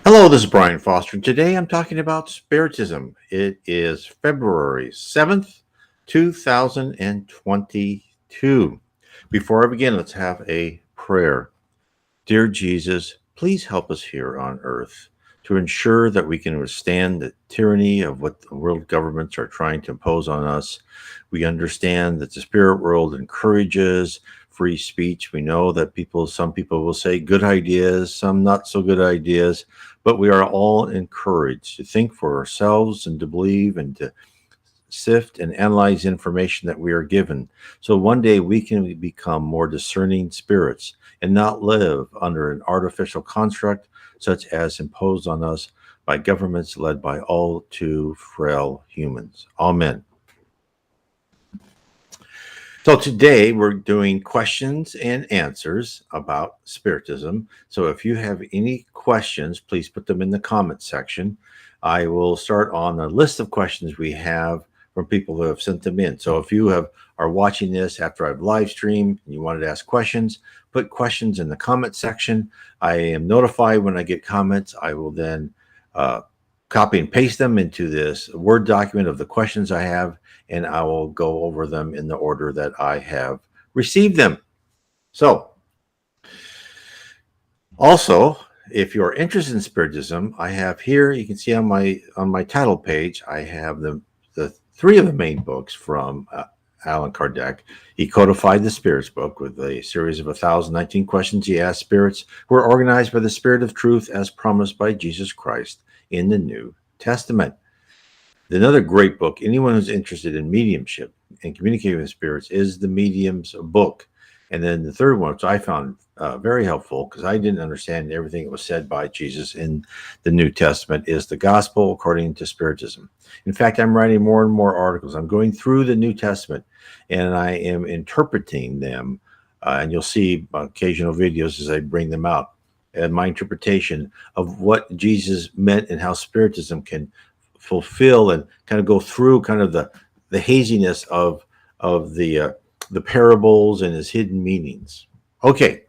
Hello, this is Brian Foster. Today I'm talking about Spiritism. It is February 7th, 2022. Before I begin, let's have a prayer. Dear Jesus, please help us here on earth to ensure that we can withstand the tyranny of what the world governments are trying to impose on us. We understand that the spirit world encourages free speech. We know that some people will say good ideas, some not so good ideas, but we are all encouraged to think for ourselves and to believe and to sift and analyze information that we are given. So one day we can become more discerning spirits and not live under an artificial construct such as imposed on us by governments led by all too frail humans. Amen. So today we're doing questions and answers about Spiritism. So if you have any questions, please put them in the comment section. I will start on a list of questions we have from people who have sent them in. So if you are watching this after I've live streamed and you wanted to ask questions, put questions in the comment section. I am notified when I get comments. I will then copy and paste them into this Word document of the questions I have, and I will go over them in the order that I have received them. So, also, if you're interested in Spiritism, I have here, you can see on my title page, I have the three of the main books from Allan Kardec. He codified the Spirits book with a series of 1,019 questions he asked spirits who are organized by the Spirit of Truth as promised by Jesus Christ in the New Testament. Another great book, anyone who's interested in mediumship and communicating with spirits, is the Medium's book. And then the third one, which I found very helpful because I didn't understand everything that was said by Jesus in the New Testament, is the Gospel According to Spiritism. In fact, I'm writing more and more articles. I'm going through the New Testament and I am interpreting them. And you'll see occasional videos as I bring them out. And my interpretation of what Jesus meant and how Spiritism can fulfill and kind of go through kind of the haziness of the parables and his hidden meanings. Okay,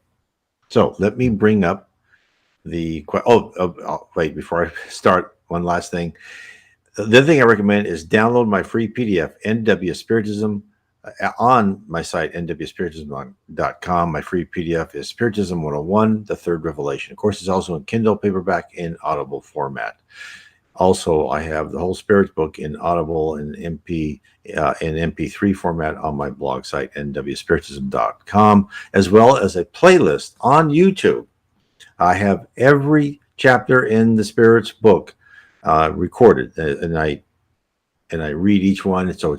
so let me bring up the wait, before I start, one last thing. The other thing I recommend is download my free PDF, NW Spiritism, on my site, nwspiritism.com. My free PDF is Spiritism 101, the Third Revelation. Of course, it's also in Kindle paperback and Audible format. Also, I have the whole Spirits book in Audible and MP3 format on my blog site, nwspiritism.com, as well as a playlist on YouTube. I have every chapter in the Spirits book recorded, and I read each one. So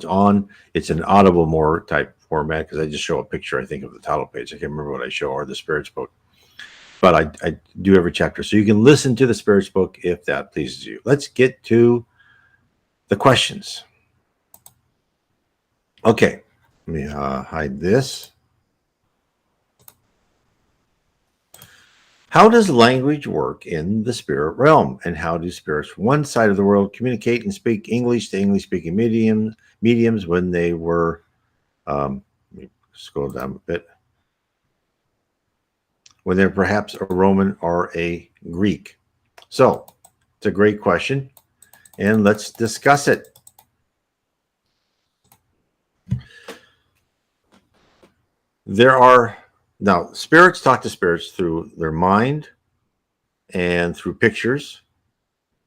it's an Audible more type format because I just show a picture, I think, of the title page. I can't remember what I show, or the Spirits book. But I do every chapter. So you can listen to the Spirits book if that pleases you. Let's get to the questions. Okay, let me hide this. How does language work in the spirit realm? And how do spirits from one side of the world communicate and speak English to English-speaking mediums when they were, let me scroll down a bit, when they're perhaps a Roman or a Greek? So it's a great question, and let's discuss it. Now, spirits talk to spirits through their mind and through pictures,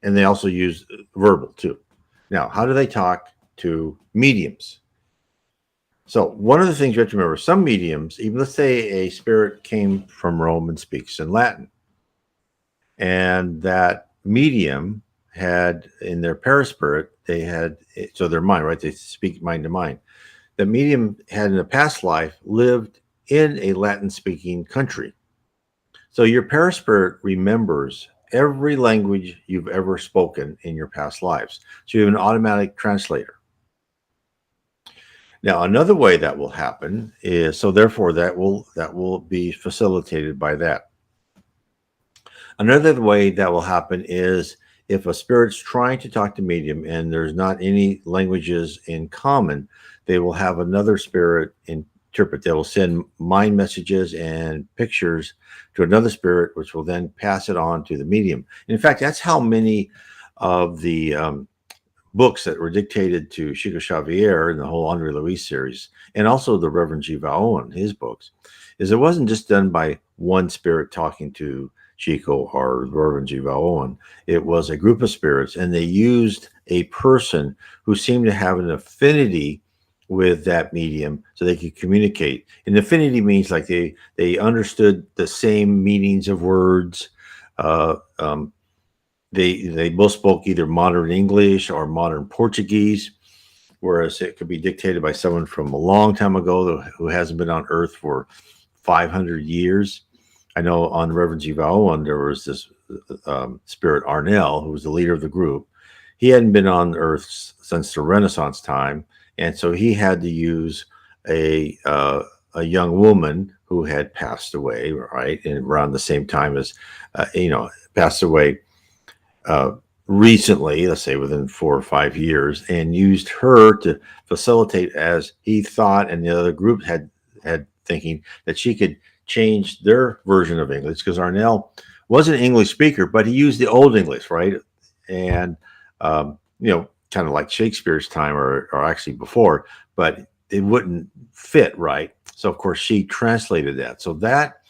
and they also use verbal too. Now, how do they talk to mediums? So one of the things you have to remember, some mediums, even let's say a spirit came from Rome and speaks in Latin, and that medium had in their perispirit, so their mind, right? They speak mind to mind. The medium had in a past life lived in a Latin-speaking country. So your perispirit remembers every language you've ever spoken in your past lives. So you have an automatic translator. Now, another way that will happen is, so therefore that will be facilitated by that. Another way that will happen is if a spirit's trying to talk to medium and there's not any languages in common, they will have another spirit interpret. They will send mind messages and pictures to another spirit, which will then pass it on to the medium. In fact, that's how many of the books that were dictated to Chico Xavier in the whole Andre Luis series, and also the Reverend G. Vaon, his books, is it wasn't just done by one spirit talking to Chico or Reverend G. Vaon. It was a group of spirits, and they used a person who seemed to have an affinity with that medium so they could communicate. And affinity means like they understood the same meanings of words. Uh, um, they both spoke either modern English or modern Portuguese, whereas it could be dictated by someone from a long time ago who hasn't been on Earth for 500 years. I know on Reverend G. Vaon, there was this spirit Arnell, who was the leader of the group. He hadn't been on Earth since the Renaissance time, and so he had to use a young woman who had passed away, right, and around the same time as passed away recently, let's say within 4 or 5 years, and used her to facilitate, as he thought, and the other group had thinking that she could change their version of English, because Arnell was an English speaker, but he used the old English, right? And kind of like Shakespeare's time, or actually before, but it wouldn't fit right. So of course she translated that. So that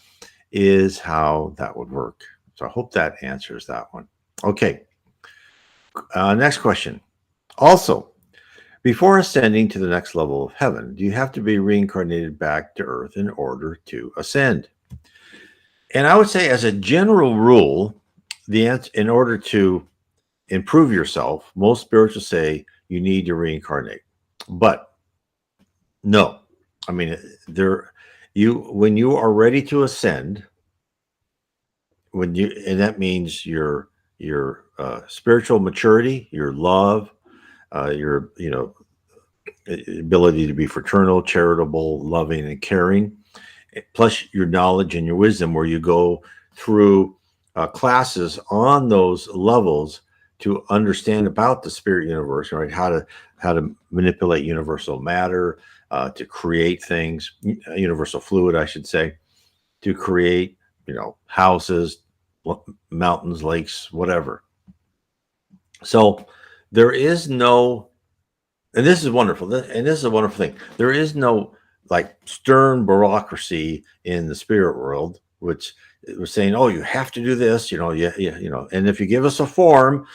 is how that would work. So I hope that answers that one. Okay. Next question. Also, before ascending to the next level of heaven, do you have to be reincarnated back to Earth in order to ascend? And I would say, as a general rule, the answer, in order to improve yourself, most spirits will say you need to reincarnate. But no, I mean, when you are ready to ascend, and that means your spiritual maturity, your love, your ability to be fraternal, charitable, loving, and caring, plus your knowledge and your wisdom, where you go through classes on those levels to understand about the spirit universe, right? How to manipulate universal matter, to create things, universal fluid, I should say, to create, houses, mountains, lakes, whatever. So there is no, and this is wonderful, and this is a wonderful thing. There is no like stern bureaucracy in the spirit world, which was saying, "Oh, you have to do this," and if you give us a form,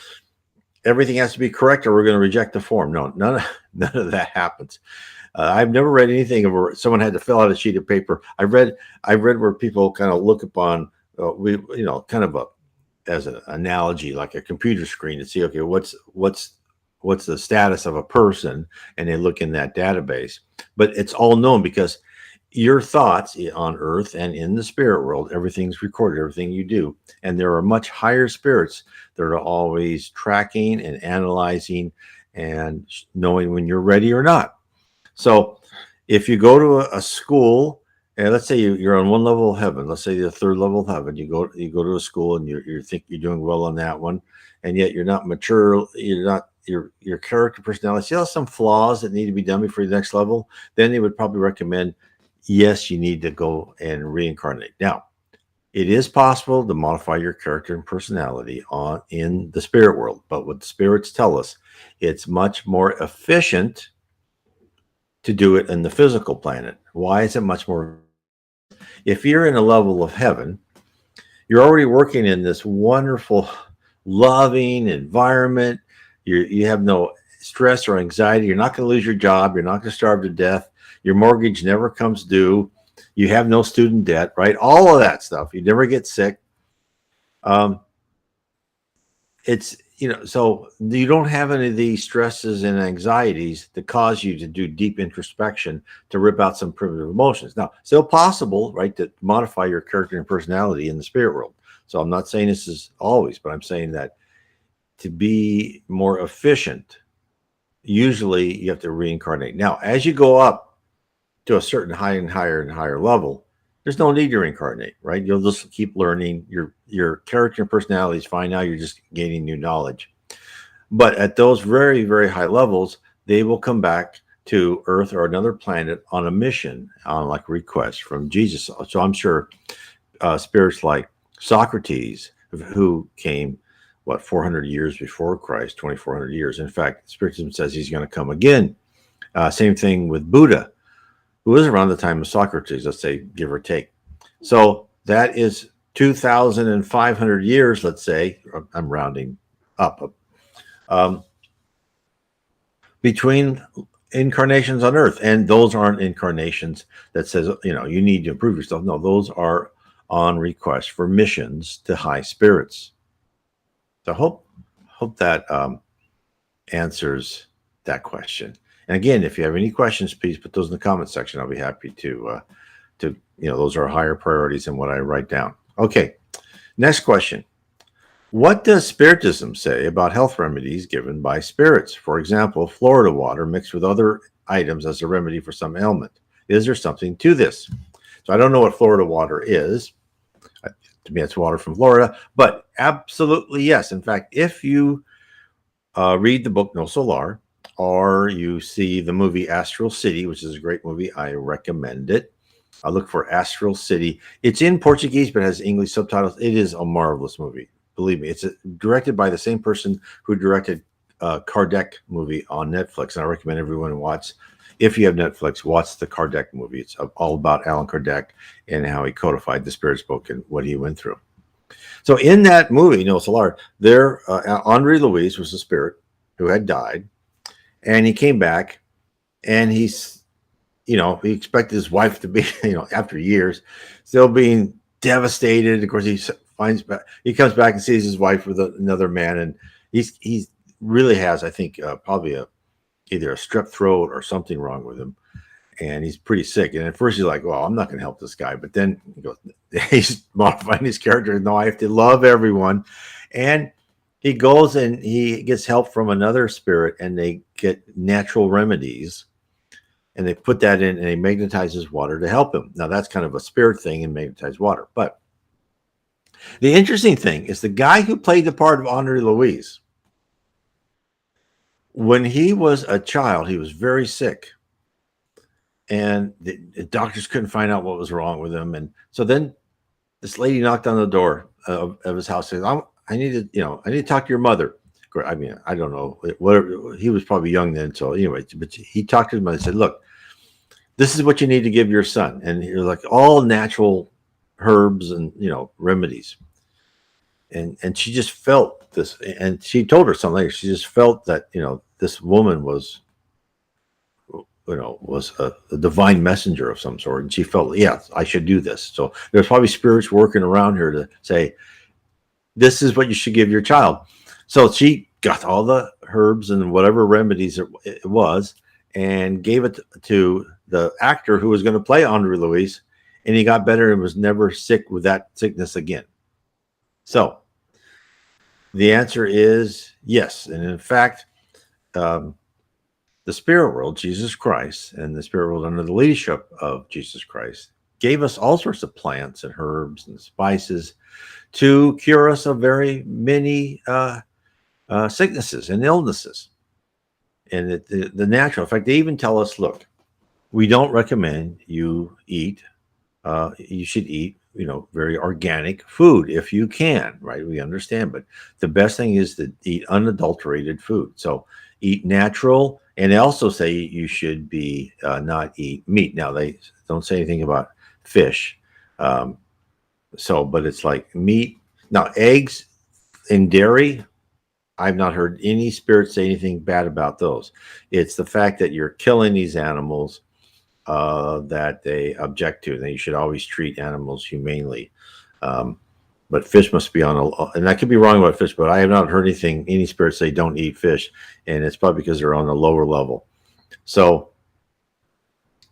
everything has to be correct, or we're going to reject the form. No, none of that happens. I've never read anything where someone had to fill out a sheet of paper. I read where people kind of look upon kind of as an analogy, like a computer screen, to see, okay, what's the status of a person, and they look in that database. But it's all known, because your thoughts on Earth and in the spirit world, everything's recorded, everything you do. And there are much higher spirits that are always tracking and analyzing and knowing when you're ready or not. So if you go to a school, and let's say you're on one level of heaven, let's say the third level of heaven, you go to a school, and you think you're doing well on that one, and yet you're not mature, you're not, your character, personality still has some flaws that need to be done before the next level, then they would probably recommend, yes, you need to go and reincarnate. Now, it is possible to modify your character and personality in the spirit world, but what the spirits tell us, it's much more efficient to do it in the physical planet. Why is it much more? If you're in a level of heaven, you're already working in this wonderful, loving environment. You have no stress or anxiety. You're not going to lose your job. You're not going to starve to death. Your mortgage never comes due. You have no student debt, right? All of that stuff. You never get sick. It's, so you don't have any of these stresses and anxieties that cause you to do deep introspection to rip out some primitive emotions. Now, still possible, right, to modify your character and personality in the spirit world. So I'm not saying this is always, but I'm saying that to be more efficient, usually you have to reincarnate. Now, as you go up to a certain higher and higher level, there's no need to reincarnate, right? You'll just keep learning. Your character and personality is fine. Now you're just gaining new knowledge. But at those very, very high levels, they will come back to Earth or another planet on a mission, on like request from Jesus. So I'm sure spirits like Socrates, who came, what, 400 years before Christ, 2,400 years. In fact, Spiritism says he's going to come again. Same thing with Buddha, who was around the time of Socrates, let's say, give or take. So that is 2,500 years, let's say. I'm rounding up. Between incarnations on Earth, and those aren't incarnations that says, you need to improve yourself. No, those are on request for missions to high spirits. So hope that answers that question. And again, if you have any questions, please put those in the comment section. I'll be happy to those are higher priorities than what I write down. Okay, next question. What does Spiritism say about health remedies given by spirits? For example, Florida water mixed with other items as a remedy for some ailment. Is there something to this? So I don't know what Florida water is. To me, it's water from Florida, but absolutely yes. In fact, if you read the book No Solar, or you see the movie Astral City, which is a great movie, I recommend it. I look for Astral City. It's in Portuguese, but has English subtitles. It is a marvelous movie. Believe me, it's directed by the same person who directed Kardec movie on Netflix, and I recommend everyone watch. If you have Netflix, watch the Kardec movie. It's all about Allan Kardec and how he codified the Spirit's book and what he went through. So in that movie, No Solar, there, Andre Louis was a spirit who had died, and he came back, and he's, he expected his wife to be, after years, still being devastated. Of course, he comes back and sees his wife with another man, and he really has, I think, probably either a strep throat or something wrong with him, and he's pretty sick. And at first he's like, well, I'm not going to help this guy, but then he's modifying his character. No, I have to love everyone. And he goes and he gets help from another spirit, and they get natural remedies, and they put that in, and he magnetizes water to help him. Now that's kind of a spirit thing, and magnetize water. But the interesting thing is the guy who played the part of Andre Louis, when he was a child, he was very sick, and the doctors couldn't find out what was wrong with him. And so then this lady knocked on the door of his house, saying, I need to talk to your mother. I mean, I don't know, whatever, he was probably young then. So anyway, but he talked to him and said, look, this is what you need to give your son. And he was like, all natural herbs and, remedies. And she just felt this, and she told her something later. She just felt that, this woman was, was a divine messenger of some sort. And she felt, yeah, I should do this. So there's probably spirits working around her to say, this is what you should give your child. So she got all the herbs and whatever remedies it was, and gave it to the actor who was going to play Andre Louis, and he got better and was never sick with that sickness again. So the answer is yes. And in fact, the spirit world, Jesus Christ, and the spirit world under the leadership of Jesus Christ gave us all sorts of plants and herbs and spices to cure us of very many sicknesses and illnesses. And the natural, in fact, they even tell us, look, we don't recommend you eat, you should eat, very organic food if you can, right? We understand, but the best thing is to eat unadulterated food. So eat natural, and they also say you should be not eat meat. Now they don't say anything about fish, but it's like meat. Now eggs and dairy, I've not heard any spirit say anything bad about those. It's the fact that you're killing these animals that they object to. And you should always treat animals humanely. But fish must be and I could be wrong about fish, but I have not heard any spirits say don't eat fish. And it's probably because they're on a lower level. So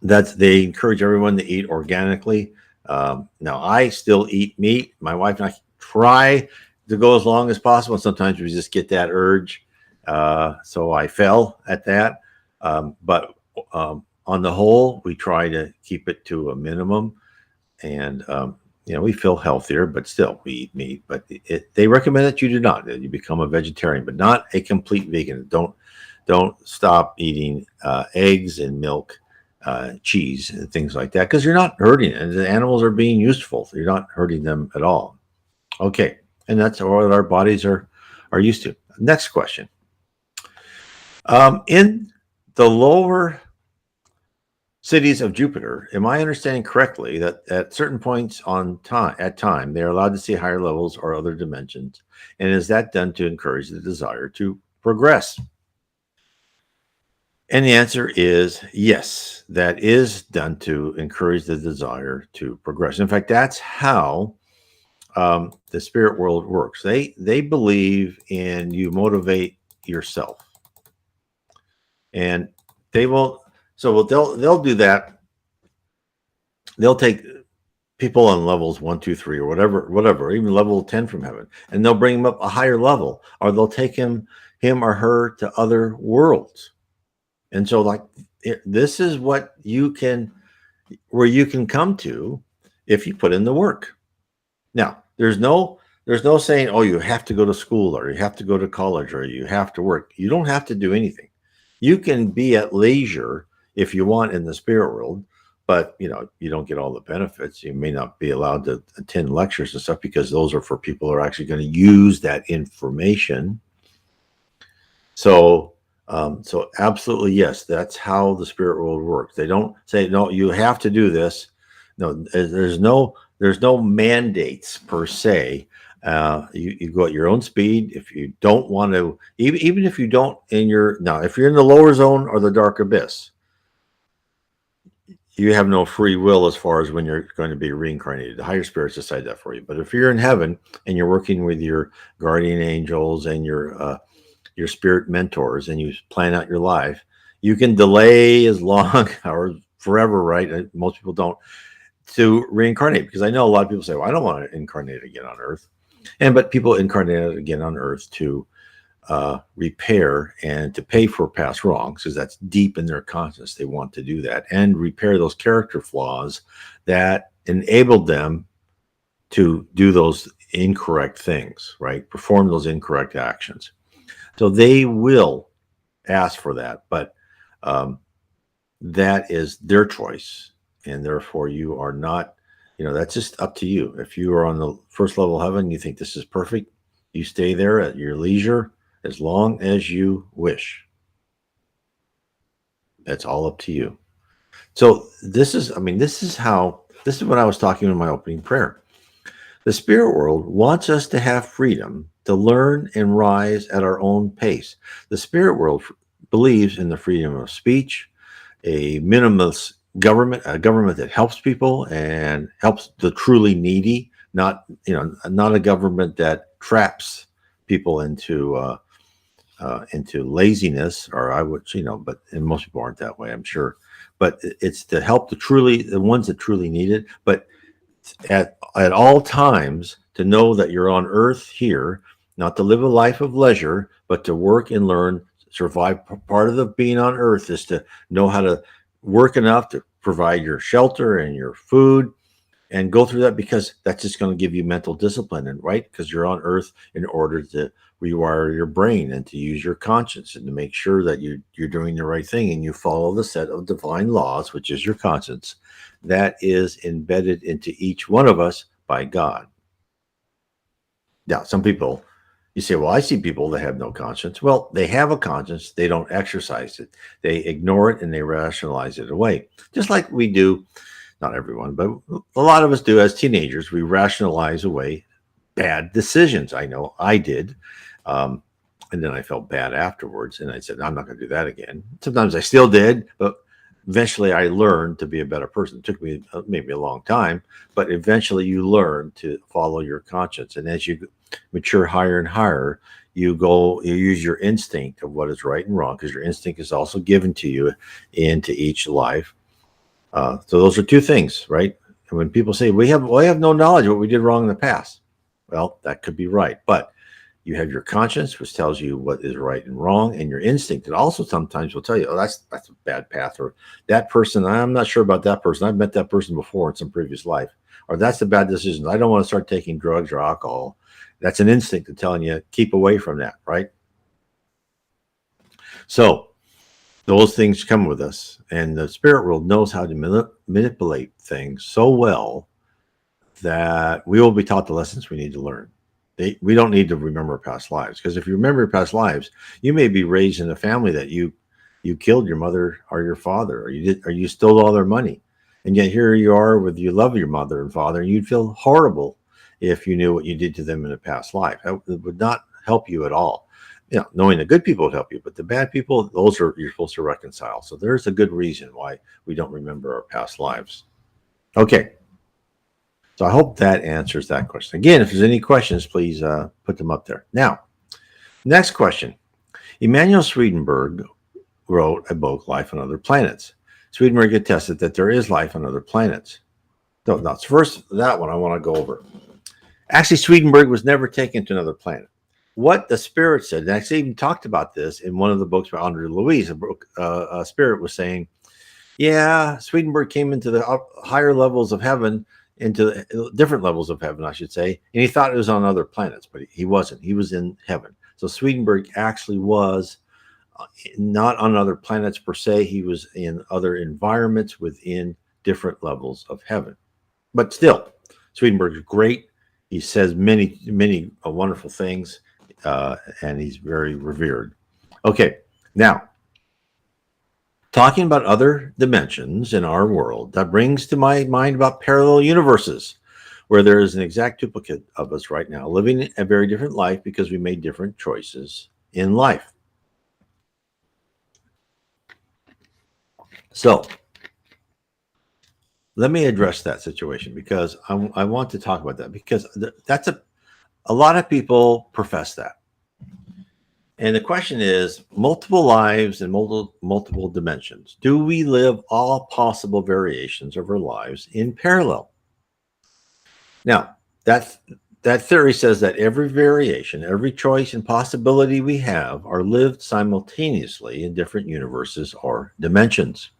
they encourage everyone to eat organically. Now I still eat meat. My wife and I try to go as long as possible. Sometimes we just get that urge. So I fell at that. But on the whole, we try to keep it to a minimum, and we feel healthier, but still we eat meat. But they recommend that you do not, that you become a vegetarian, but not a complete vegan. Don't don't stop eating eggs and milk, cheese, and things like that because you're not hurting it. The animals are being useful. You're not hurting them at all. Okay, and that's what our bodies are used to. Next question. In the lower cities of Jupiter, am I understanding correctly that at certain points at time they are allowed to see higher levels or other dimensions? And is that done to encourage the desire to progress? And the answer is yes, that is done to encourage the desire to progress. In fact, that's how the spirit world works. They believe in you motivate yourself, and they will. So they'll do that. They'll take people on levels 1, 2, 3, or whatever, even level 10 from heaven, and they'll bring them up a higher level, or they'll take him or her to other worlds. And so, like, this is what where you can come to if you put in the work. Now, there's no saying, oh, you have to go to school or you have to go to college or you have to work. You don't have to do anything. You can be at leisure if you want in the spirit world, but you don't get all the benefits. You may not be allowed to attend lectures and stuff because those are for people who are actually going to use that information. So absolutely yes, that's how the spirit world works. They don't say no, you have to do this. No, there's no mandates per se. You go at your own speed. If you don't want to, even if you don't if you're in the lower zone or the dark abyss, you have no free will as far as when you're going to be reincarnated. The higher spirits decide that for you. But if you're in heaven and you're working with your guardian angels and your spirit mentors and you plan out your life, you can delay as long or forever, right? Most people don't, to reincarnate, because I know a lot of people say, well, I don't want to incarnate again on Earth. But people incarnate again on Earth to repair and to pay for past wrongs, because that's deep in their conscience. They want to do that and repair those character flaws that enabled them to do those incorrect things, right? Perform those incorrect actions. So they will ask for that, but that is their choice. And therefore you are not, that's just up to you. If you are on the first level of heaven, you think this is perfect, you stay there at your leisure as long as you wish. That's all up to you. So this is what I was talking in my opening prayer. The spirit world wants us to have freedom to learn and rise at our own pace. The spirit world believes in the freedom of speech, a minimalist government, a government that helps people and helps the truly needy, not a government that traps people into laziness, or I would, but and most people aren't that way, I'm sure. But it's to help the ones that truly need it. But at all times, to know that you're on Earth here, not to live a life of leisure, but to work and learn, survive. Part of the being on Earth is to know how to work enough to provide your shelter and your food, and go through that, because that's just going to give you mental discipline, and right, because you're on Earth in order to rewire your brain and to use your conscience and to make sure that you're doing the right thing and you follow the set of divine laws, which is your conscience, that is embedded into each one of us by God. Now, some people, you say, well, I see people that have no conscience. Well, they have a conscience. They don't exercise it. They ignore it and they rationalize it away. Just like we do, not everyone, but a lot of us do as teenagers. We rationalize away bad decisions. I know I did. And then I felt bad afterwards. And I said, I'm not going to do that again. Sometimes I still did, but eventually I learned to be a better person. It took me maybe a long time, but eventually you learn to follow your conscience. And as you mature higher and higher, you use your instinct of what is right and wrong, because your instinct is also given to you into each life. So those are two things, right? And when people say we have no knowledge of what we did wrong in the past, well, that could be right, but you have your conscience, which tells you what is right and wrong, and your instinct. It also sometimes will tell you, oh, that's a bad path, or that person, I'm not sure about that person. I've met that person before in some previous life, or that's a bad decision. I don't want to start taking drugs or alcohol. That's an instinct telling you keep away from that, right? So those things come with us, and the spirit world knows how to manipulate things so well that we will be taught the lessons we need to learn. We don't need to remember past lives, because if you remember your past lives, you may be raised in a family that you killed your mother or your father, or you stole all their money, and yet here you are with you love your mother and father, and you'd feel horrible if you knew what you did to them in a past life. That would not help you at all. You know, knowing the good people would help you, but the bad people, those are you're supposed to reconcile. So there's a good reason why we don't remember our past lives. Okay. So I hope that answers that question. Again, if there's any questions, please put them up there. Now, next question. Emanuel Swedenborg wrote a book, Life on Other Planets. Swedenborg attested that there is life on other planets. So now, first, that one I want to go over. Actually, Swedenborg was never taken to another planet. What the spirit said, and I actually even talked about this in one of the books by Andre Louise, a spirit was saying, yeah, Swedenborg came into the higher levels of heaven, into different levels of heaven, I should say, and he thought it was on other planets, but he wasn't. He was in heaven. So Swedenborg actually was not on other planets per se. He was in other environments within different levels of heaven. But still, Swedenborg is great. He says many, many wonderful things, and he's very revered. Okay, now, talking about other dimensions in our world, that brings to my mind about parallel universes, where there is an exact duplicate of us right now, living a very different life because we made different choices in life. So let me address that situation, because I want to talk about that, because that's a lot of people profess that. And the question is, multiple lives and multiple dimensions. Do we live all possible variations of our lives in parallel? Now, that theory says that every variation, every choice and possibility we have are lived simultaneously in different universes or dimensions.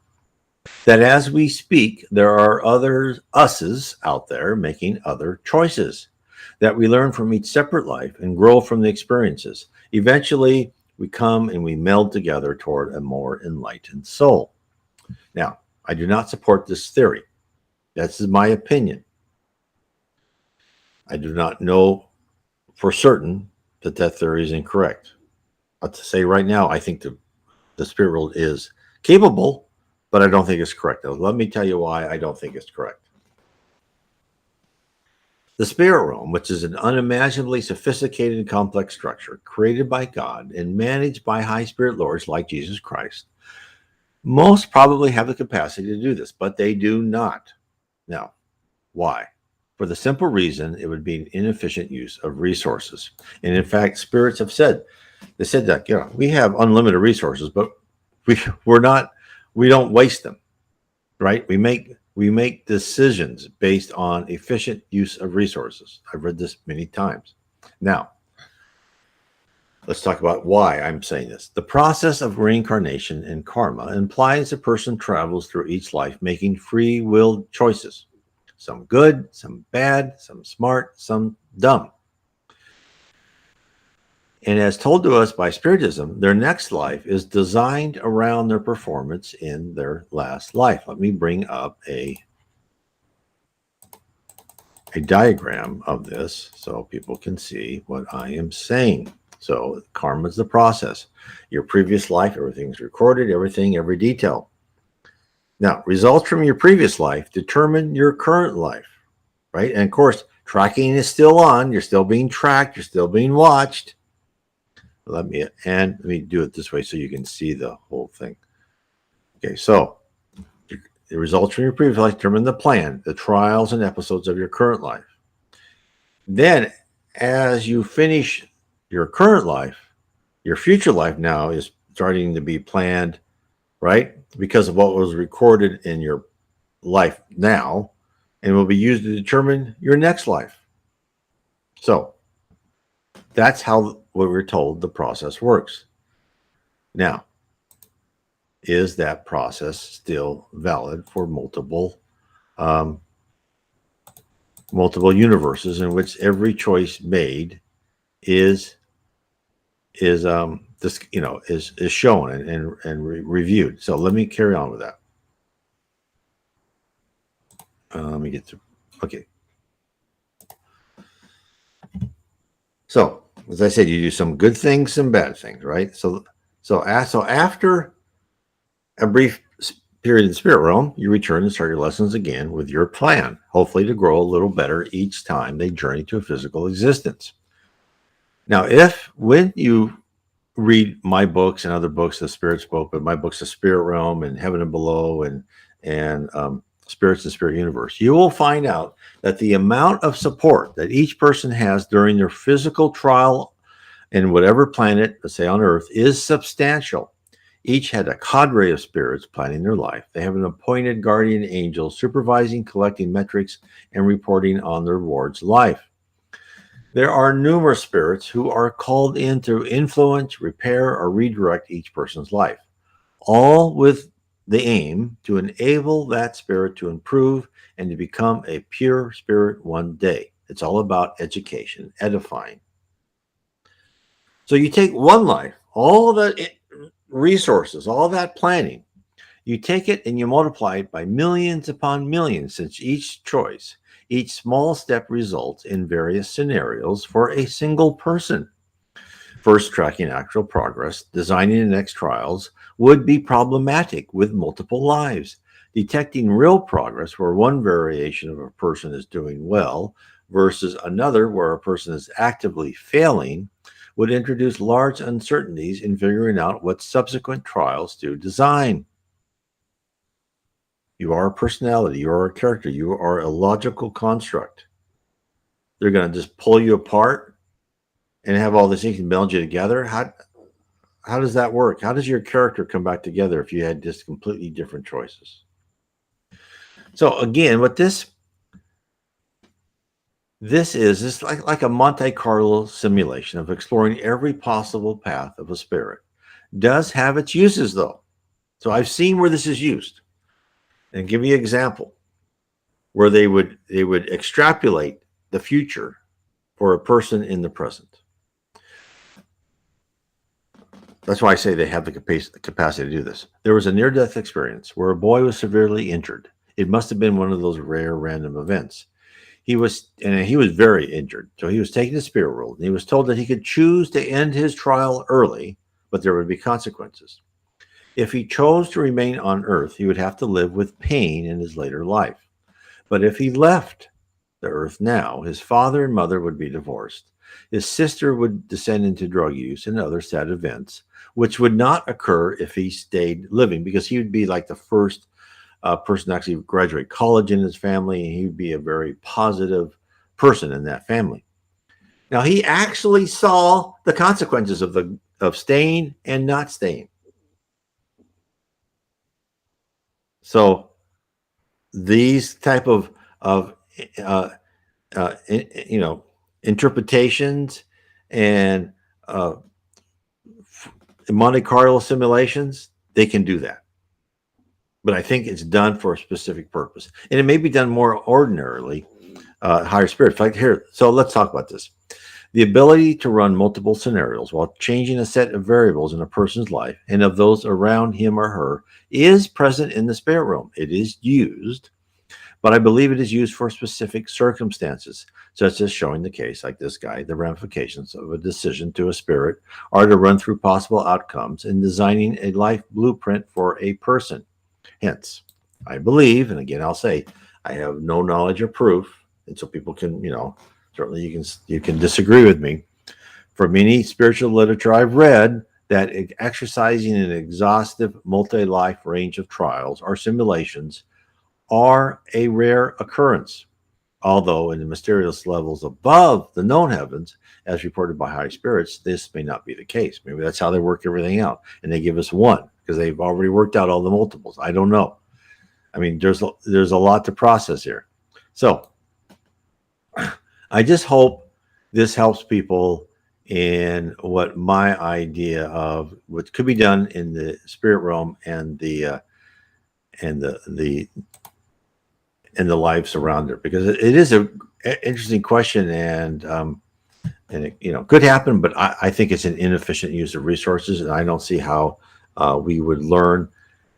That as we speak, there are other us's out there making other choices. That we learn from each separate life and grow from the experiences. Eventually, we come and we meld together toward a more enlightened soul. Now, I do not support this theory. This is my opinion. I do not know for certain that theory is incorrect. But to say right now, I think the spirit world is capable, but I don't think it's correct. Now, let me tell you why I don't think it's correct. The spirit realm, which is an unimaginably sophisticated and complex structure created by God and managed by high spirit lords like Jesus Christ, most probably have the capacity to do this, but they do not. Now, why? For the simple reason it would be an inefficient use of resources. And in fact, spirits have said, they said that, you know, we have unlimited resources, but we don't waste them, right? We make decisions based on efficient use of resources. I've read this many times. Now, let's talk about why I'm saying this. The process of reincarnation and karma implies a person travels through each life making free will choices. Some good, some bad, some smart, some dumb. And as told to us by Spiritism, their next life is designed around their performance in their last life. Let me bring up a diagram of this so people can see what I am saying. So karma is the process. Your previous life, everything's recorded, every detail. Now, results from your previous life determine your current life, right? And of course, tracking is still on. You're still being tracked. You're still being watched. Let me do it this way so you can see the whole thing. Okay, so the results from your previous life determine the plan, the trials and episodes of your current life. Then, as you finish your current life, your future life now is starting to be planned, right? Because of what was recorded in your life now, and will be used to determine your next life. So, that's how what we're told the process works. Now, is that process still valid for multiple universes in which every choice made is this, is shown and reviewed. So let me carry on with that. Let me get to, okay. So as I said, you do some good things, some bad things, right? So after a brief period in the spirit realm, you return and start your lessons again with your plan, hopefully to grow a little better each time they journey to a physical existence. Now, if when you read my books and other books, the Spirit Spoke, but my books, The Spirit Realm and Heaven and Below, and Spirits and Spirit Universe, you will find out that the amount of support that each person has during their physical trial in whatever planet, let's say on Earth, is substantial. Each had a cadre of spirits planning their life. They have an appointed guardian angel supervising, collecting metrics, and reporting on their ward's life. There are numerous spirits who are called in to influence, repair, or redirect each person's life, all with the aim to enable that spirit to improve and to become a pure spirit one day. It's all about education, edifying. So you take one life, all the resources, all that planning, you take it and you multiply it by millions upon millions, since each choice, each small step results in various scenarios for a single person. First, tracking actual progress, designing the next trials would be problematic with multiple lives. Detecting real progress where one variation of a person is doing well versus another where a person is actively failing would introduce large uncertainties in figuring out what subsequent trials to design. You are a personality, you are a character, you are a logical construct. They're going to just pull you apart and have all this things and meld you together. How does that work? How does your character come back together if you had just completely different choices? So again, what this is like a Monte Carlo simulation of exploring every possible path of a spirit. Does have its uses though. So I've seen where this is used. And give you an example where they would extrapolate the future for a person in the present. That's why I say they have the capacity to do this. There was a near-death experience where a boy was severely injured. It must have been one of those rare random events. He was very injured, so he was taken to spirit world, and he was told that he could choose to end his trial early, but there would be consequences. If he chose to remain on Earth, he would have to live with pain in his later life. But if he left the Earth now, his father and mother would be divorced. His sister would descend into drug use and other sad events, which would not occur if he stayed living, because he would be like the first person to actually graduate college in his family, and he would be a very positive person in that family. Now, he actually saw the consequences of staying and not staying. So these type of interpretations and Monte Carlo simulations, they can do that. But I think it's done for a specific purpose, and it may be done more ordinarily. Higher spirit. Like here, so let's talk about this. The ability to run multiple scenarios while changing a set of variables in a person's life and of those around him or her is present in the spirit realm. It is used, but I believe it is used for specific circumstances, such as showing the case, like this guy, the ramifications of a decision to a spirit, or to run through possible outcomes in designing a life blueprint for a person. Hence, I believe, and again, I'll say, I have no knowledge or proof, and so people can, certainly you can disagree with me. From any spiritual literature I've read, that exercising an exhaustive multi-life range of trials or simulations are a rare occurrence. Although in the mysterious levels above the known heavens, as reported by high spirits, this may not be the case. Maybe that's how they work everything out, and they give us one because they've already worked out all the multiples. I don't know. I mean, there's a lot to process here. So I just hope this helps people in what my idea of what could be done in the spirit realm and the lives around it, because it is a interesting question, and and it, could happen, but I think it's an inefficient use of resources, and I don't see how we would learn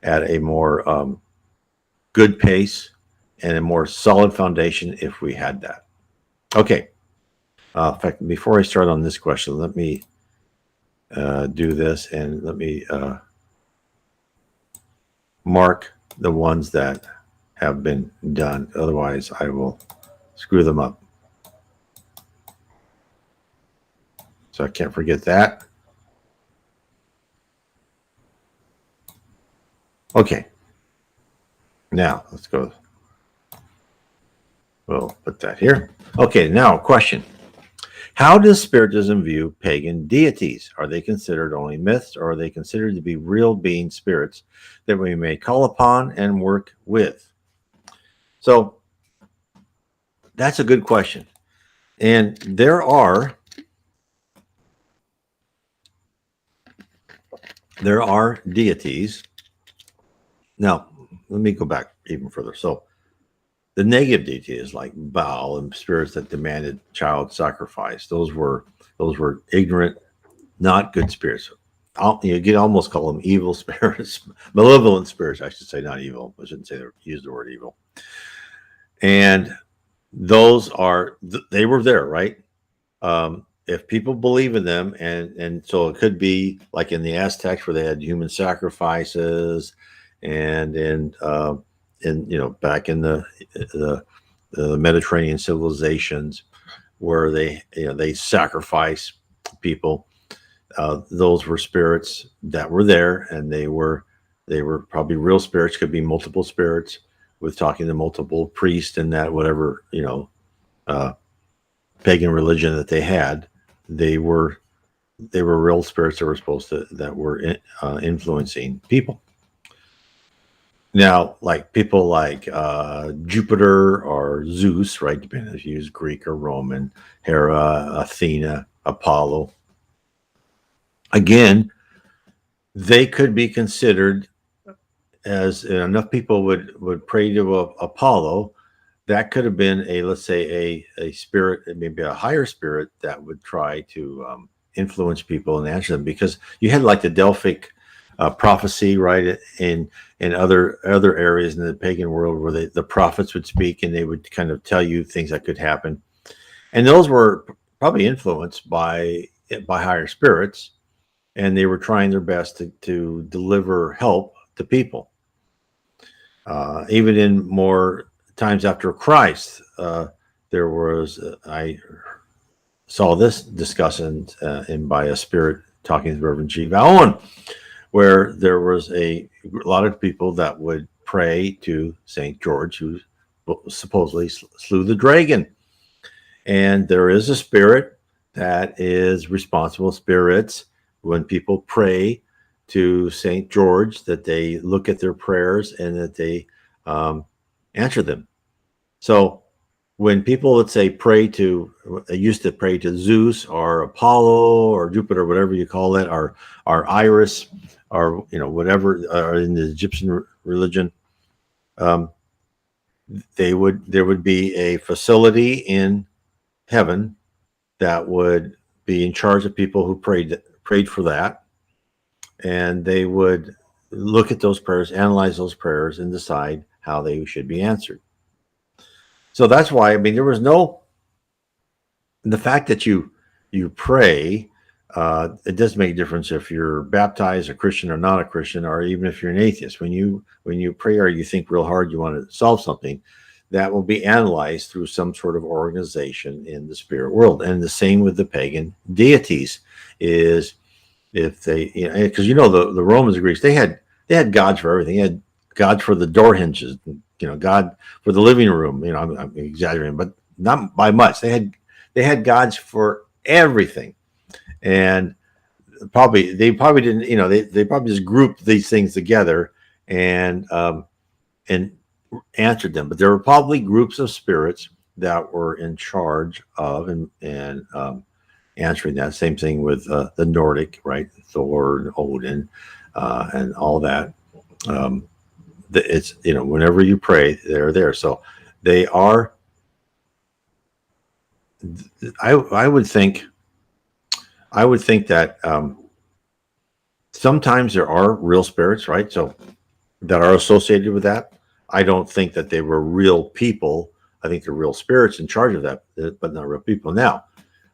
at a more good pace and a more solid foundation if we had that. Okay. In fact, before I start on this question, let me do this, and let me mark the ones that have been done. Otherwise, I will screw them up. So I can't forget that. Okay. Now, let's go. We'll put that here. Okay, now, question. How does Spiritism view pagan deities? Are they considered only myths, or are they considered to be real being spirits that we may call upon and work with? So, that's a good question. And there are deities. Now, let me go back even further. So, the negative deities like Baal and spirits that demanded child sacrifice, those were ignorant, not good spirits. You could almost call them evil spirits, malevolent spirits, I should say, not evil. I shouldn't say use the word evil. And those they were there, right? If people believe in them, and so it could be like in the Aztecs where they had human sacrifices, and in back in the Mediterranean civilizations where they sacrifice people. Those were spirits that were there, and they were probably real spirits. Could be multiple spirits with talking to multiple priests and that whatever pagan religion that they had. They were real spirits that were that were influencing people. Now, like people like Jupiter or Zeus, right? Depending if you use Greek or Roman, Hera, Athena, Apollo. Again, they could be considered as enough people would pray to Apollo. That could have been let's say a spirit, maybe a higher spirit that would try to influence people and answer them, because you had like the Delphic prophecy, right? In other areas in the pagan world where the prophets would speak and they would kind of tell you things that could happen, and those were probably influenced by higher spirits, and they were trying their best to deliver help to people. Even in more times after Christ, there was I saw this discussed by a spirit talking to Reverend G. Owen, where there was a lot of people that would pray to Saint George, who supposedly slew the dragon. And there is a spirit that is responsible. Spirits, when people pray to Saint George, that they look at their prayers and that they answer them. So when people, let's say, used to pray to Zeus or Apollo or Jupiter, whatever you call it, or Iris, or whatever, or in the Egyptian religion, there would be a facility in heaven that would be in charge of people who prayed for that, and they would look at those prayers, analyze those prayers, and decide how they should be answered. So that's why, there was the fact that you pray, it does make a difference if you're baptized, a Christian or not a Christian, or even if you're an atheist. When you pray or you think real hard, you want to solve something, that will be analyzed through some sort of organization in the spirit world. And the same with the pagan deities is, if they, because the Romans and Greeks, they had gods for everything. They had gods for the door hinges, God for the living room. I'm exaggerating, but not by much. They had gods for everything, and they probably didn't. They probably just grouped these things together and answered them. But there were probably groups of spirits that were in charge of and answering that. Same thing with the Nordic, right? Thor and Odin and all that. It's whenever you pray, they're there. So they are. I would think I would think that sometimes there are real spirits, right? So that are associated with that. I don't think that they were real people. I think they're real spirits in charge of that, but not real people. Now,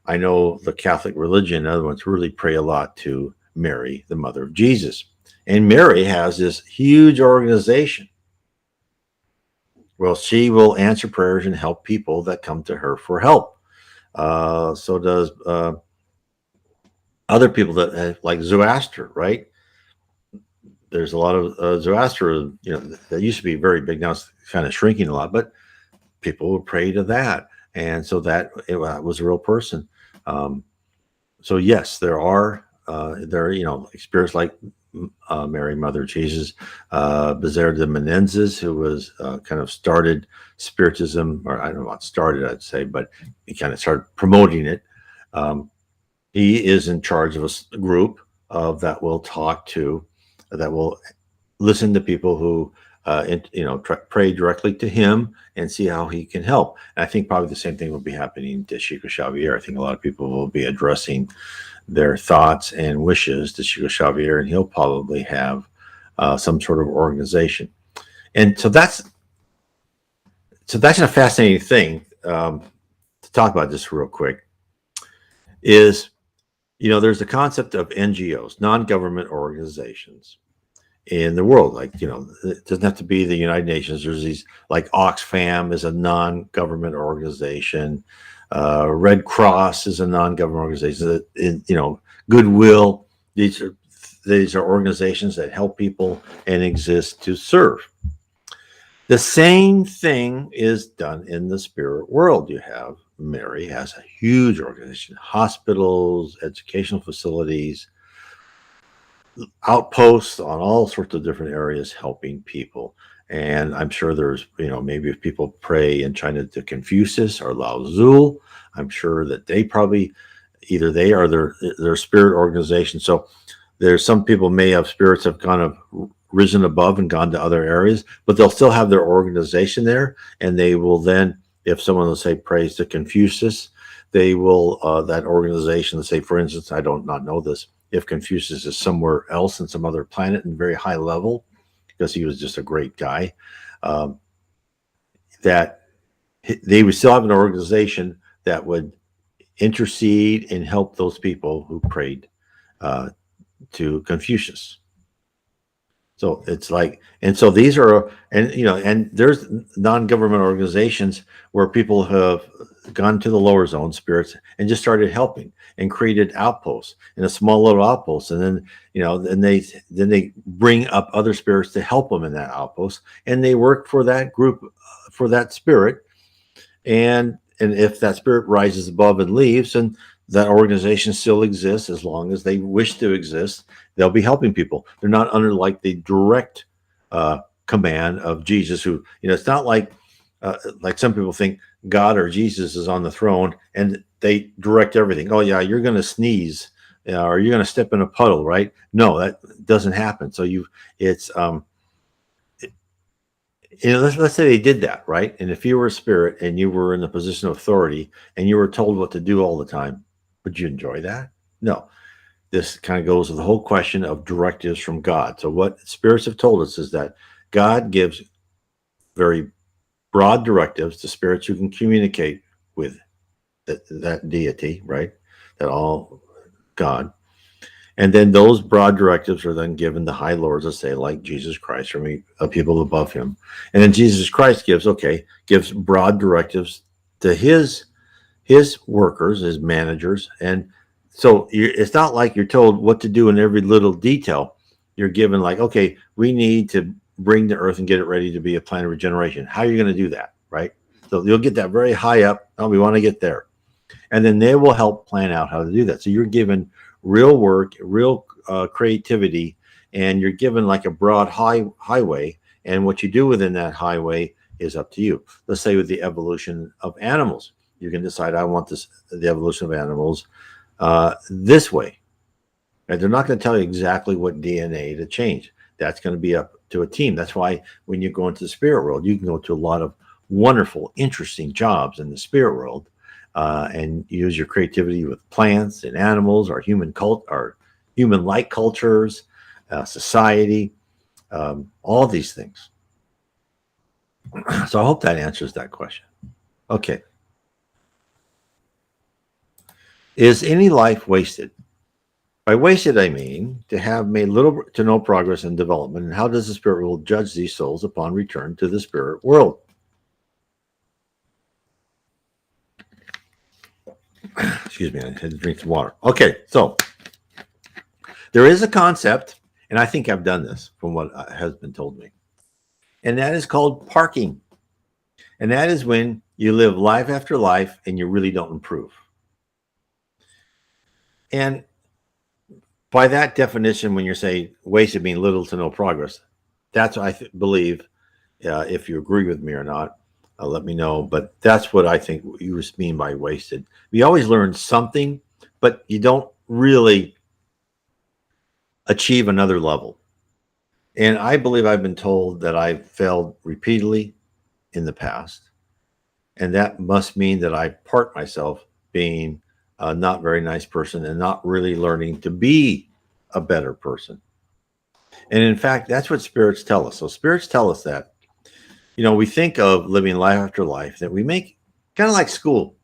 I know the Catholic religion, in other words, really pray a lot to Mary, the mother of Jesus. And Mary has this huge organization. Well, she will answer prayers and help people that come to her for help. So does other people that like Zoroaster, right? There's a lot of Zoroaster, that used to be very big. Now it's kind of shrinking a lot, but people would pray to that. And so that it was a real person. Um, so yes, spirits like Mary, Mother of Jesus, Bezer de Menendez, who was kind of started Spiritism, or I don't know what started, I'd say, but he kind of started promoting it. Um, he is in charge of a group that will that will listen to people who, pray directly to him and see how he can help. And I think probably the same thing will be happening to Chico Xavier. I think a lot of people will be addressing their thoughts and wishes to Chico Xavier, and he'll probably have some sort of organization. And so that's a fascinating thing to talk about. Just real quick, is there's the concept of NGOs, non-government organizations in the world. Like, it doesn't have to be the United Nations. There's these, like Oxfam is a non-government organization. Red Cross is a non-government organization. Goodwill. These are organizations that help people and exist to serve. The same thing is done in the spirit world. You have Mary has a huge organization, hospitals, educational facilities, outposts on all sorts of different areas helping people. And I'm sure there's, maybe if people pray in China to Confucius or Lao Tzu, I'm sure that they probably either they are their spirit organization. So there's some people may have spirits have kind of risen above and gone to other areas, but they'll still have their organization there. And they will then, if someone will say prays to Confucius, they will, that organization, let's say, for instance, I don't not know this, if Confucius is somewhere else in some other planet in very high level, because he was just a great guy, that they would still have an organization that would intercede and help those people who prayed to Confucius. So it's like, and so these are, and there's non-government organizations where people have gone to the lower zone spirits and just started helping and created outposts in a small little outpost. And then, then they bring up other spirits to help them in that outpost, and they work for that group, for that spirit. And if that spirit rises above and leaves, and that organization still exists as long as they wish to exist, they'll be helping people. They're not under like the direct command of Jesus, who, it's not like some people think God or Jesus is on the throne and they direct everything. Oh yeah, you're going to sneeze, or you're going to step in a puddle, right? No, that doesn't happen. So let's say they did that, right? And if you were a spirit and you were in the position of authority and you were told what to do all the time, would you enjoy that? No. This kind of goes with the whole question of directives from God. So what spirits have told us is that God gives very broad directives to spirits who can communicate with that deity, right? That all God. And then those broad directives are then given to high lords, let's say, like Jesus Christ, or people above him. And then Jesus Christ gives broad directives to his workers, his managers. And so it's not like you're told what to do in every little detail. You're given like, okay, we need to bring the earth and get it ready to be a planet of regeneration. How are you going to do that, right? So you'll get that very high up. Oh, we want to get there. And then they will help plan out how to do that. So you're given real work, real creativity, and you're given like a broad highway. And what you do within that highway is up to you. Let's say with the evolution of animals, you can decide, I want the evolution of animals this way. And they're not going to tell you exactly what DNA to change. That's going to be up to a team. That's why when you go into the spirit world, you can go to a lot of wonderful, interesting jobs in the spirit world. and use your creativity with plants and animals or or human-like cultures, society, all these things. So I hope that answers that question. Okay. Is any life wasted? By wasted, I mean to have made little to no progress in development. And how does the spirit world judge these souls upon return to the spirit world? Excuse me, I had to drink some water. Okay, so there is a concept, and I think I've done this from what has been told me, and that is called parking. And that is when you live life after life and you really don't improve. And by that definition, when you're saying wasted mean little to no progress, that's what I believe. If you agree with me or not, let me know. But that's what I think you mean by wasted. We always learn something, but you don't really achieve another level. And I believe I've been told that I've failed repeatedly in the past. And that must mean that I part myself being a not very nice person and not really learning to be a better person. And in fact, that's what spirits tell us. So spirits tell us that, we think of living life after life, that we make kind of like school.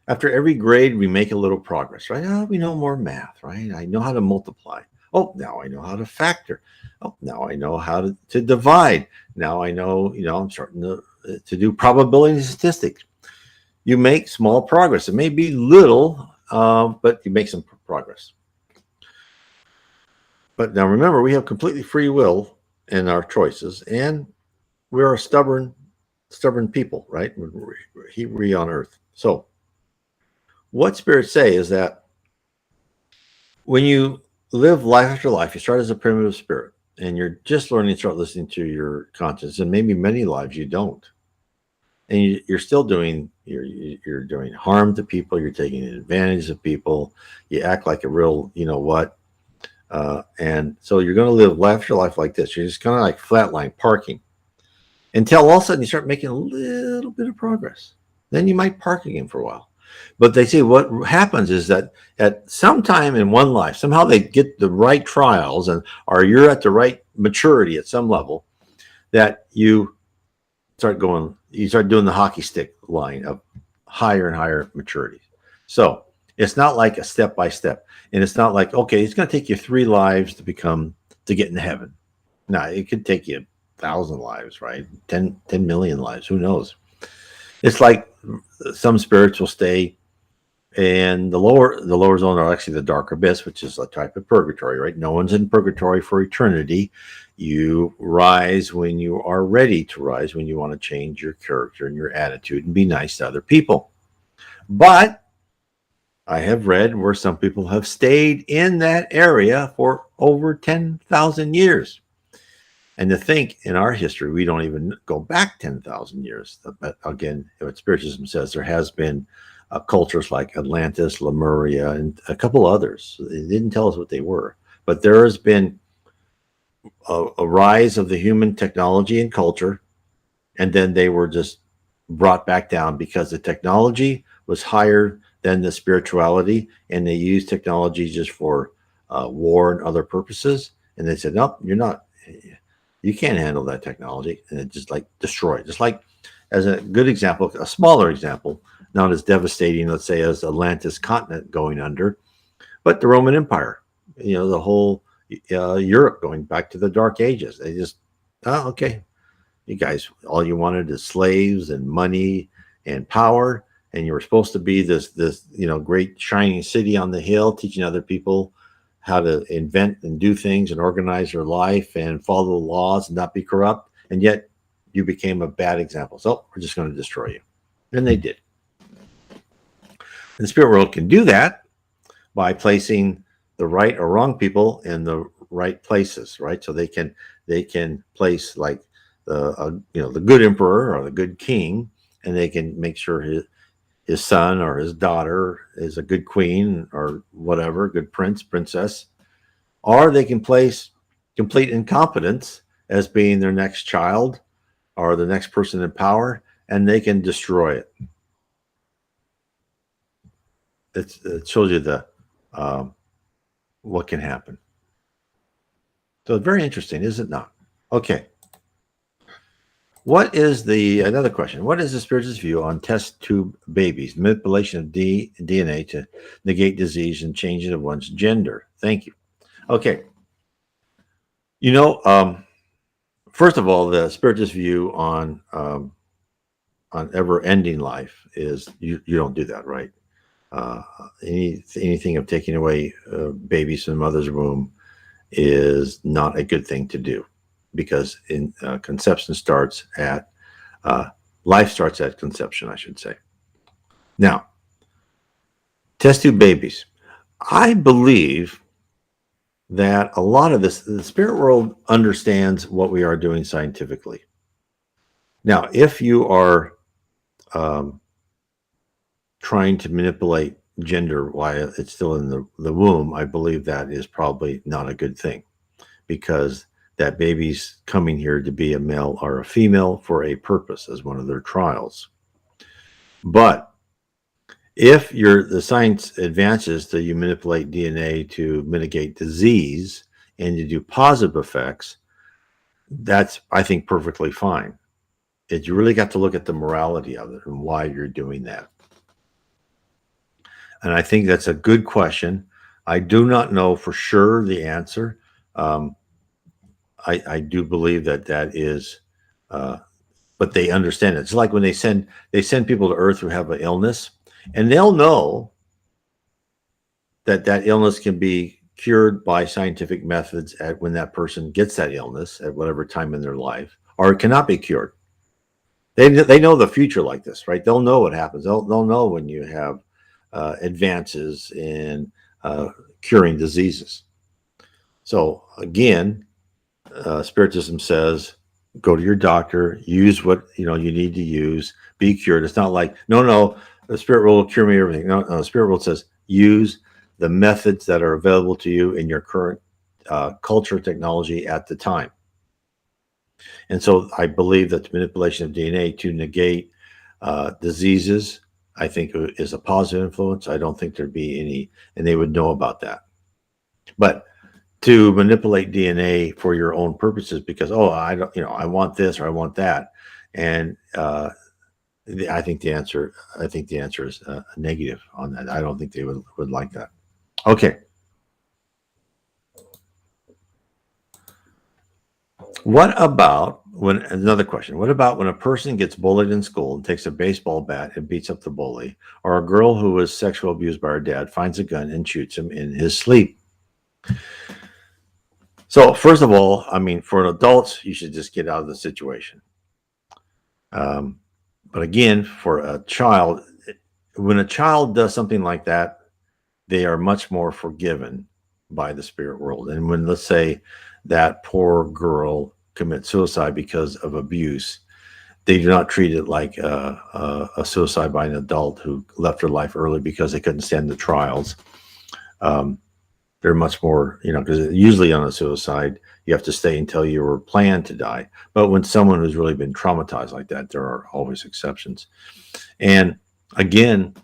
After every grade, we make a little progress, right? Oh, we know more math, right? I know how to multiply. Oh, now I know how to factor. Oh, now I know how to divide. Now I know, I'm starting to do probability and statistics. You make small progress. It may be little, but you make some progress. But now remember, we have completely free will in our choices, and we're a stubborn people, right? We're on earth. So what spirits say is that when you live life after life, you start as a primitive spirit and you're just learning to start listening to your conscience, and maybe many lives you don't. And you're still doing you're doing harm to people, you're taking advantage of people, you act like a real, what. And so you're going to live life after life like this. You're just kind of like flatline parking until all of a sudden you start making a little bit of progress. Then you might park again for a while. But they say what happens is that at some time in one life, somehow they get the right trials, or you're at the right maturity at some level, that you start doing the hockey stick line of higher and higher maturity. So it's not like a step by step, and it's not like, okay, it's going to take you 3 lives to get into heaven. No, it could take you 1,000 lives, right? 10 million lives. Who knows? It's like some spirits will stay in the lower zone, are actually the dark abyss, which is a type of purgatory, right? No one's in purgatory for eternity. You rise when you are ready to rise, when you want to change your character and your attitude and be nice to other people. But I have read where some people have stayed in that area for over 10,000 years. And to think in our history, we don't even go back 10,000 years. But again, what Spiritism says, there has been cultures like Atlantis, Lemuria, and a couple others. They didn't tell us what they were. But there has been a rise of the human technology and culture, and then they were just brought back down because the technology was higher than the spirituality, and they used technology just for war and other purposes. And they said, no, you can't handle that technology, and it just like destroyed. Just like, as a good example, a smaller example, not as devastating, let's say, as Atlantis continent going under, but the Roman Empire, the whole Europe going back to the Dark Ages. They just, okay, you guys, all you wanted is slaves and money and power, and you were supposed to be this great shining city on the hill, teaching other people how to invent and do things and organize their life and follow the laws and not be corrupt. And yet you became a bad example. So we're just going to destroy you. And they did. And the spirit world can do that by placing the right or wrong people in the right places, right? So they can place like the good emperor or the good king, and they can make sure his son or his daughter is a good queen or whatever, good prince, princess, or they can place complete incompetence as being their next child or the next person in power, and they can destroy it. it shows you the um, what can happen. So very interesting, is it not? Okay. What is another question? What is the spiritist view on test tube babies, manipulation of DNA to negate disease and changing of one's gender? Thank you. Okay. You know, first of all, the spiritist view on ever-ending life is you don't do that, right? Anything of taking away babies from the mother's womb is not a good thing to do, because conception starts at life starts at conception, I should say. Now, test tube babies. I believe that a lot of this, the spirit world understands what we are doing scientifically. Now, if you are um, trying to manipulate gender while it's still in the womb, I believe that is probably not a good thing, because that baby's coming here to be a male or a female for a purpose as one of their trials. But if the science advances that you manipulate DNA to mitigate disease and you do positive effects, that's, I think, perfectly fine. You really got to look at the morality of it and why you're doing that. And I think that's a good question. I do not know for sure the answer. I do believe that is, but they understand it. It's like when they send people to Earth who have an illness, and they'll know that illness can be cured by scientific methods at when that person gets that illness at whatever time in their life, or it cannot be cured. They know the future like this, right? They'll know what happens. They'll know when you have advances in curing diseases. So again, Spiritism says, go to your doctor, use what you need to use, be cured. It's not like no, the spirit world will cure me everything. No, the spirit world says use the methods that are available to you in your current culture, technology at the time. And so I believe that the manipulation of DNA to negate diseases, I think, is a positive influence. I don't think there'd be any, and they would know about that. But to manipulate DNA for your own purposes, because I don't, I want this or I want that, and I think the answer is negative on that. I don't think they would like that. Okay. What about another question? What about when a person gets bullied in school and takes a baseball bat and beats up the bully, or a girl who was sexually abused by her dad finds a gun and shoots him in his sleep? So first of all, I mean, for adults, you should just get out of the situation. But again, for a child, when a child does something like that, they are much more forgiven by the spirit world. And when, let's say, that poor girl commits suicide because of abuse, they do not treat it like a suicide by an adult who left her life early because they couldn't stand the trials. They're much more, because usually on a suicide, you have to stay until you were planned to die. But when someone who's really been traumatized like that, there are always exceptions. And again,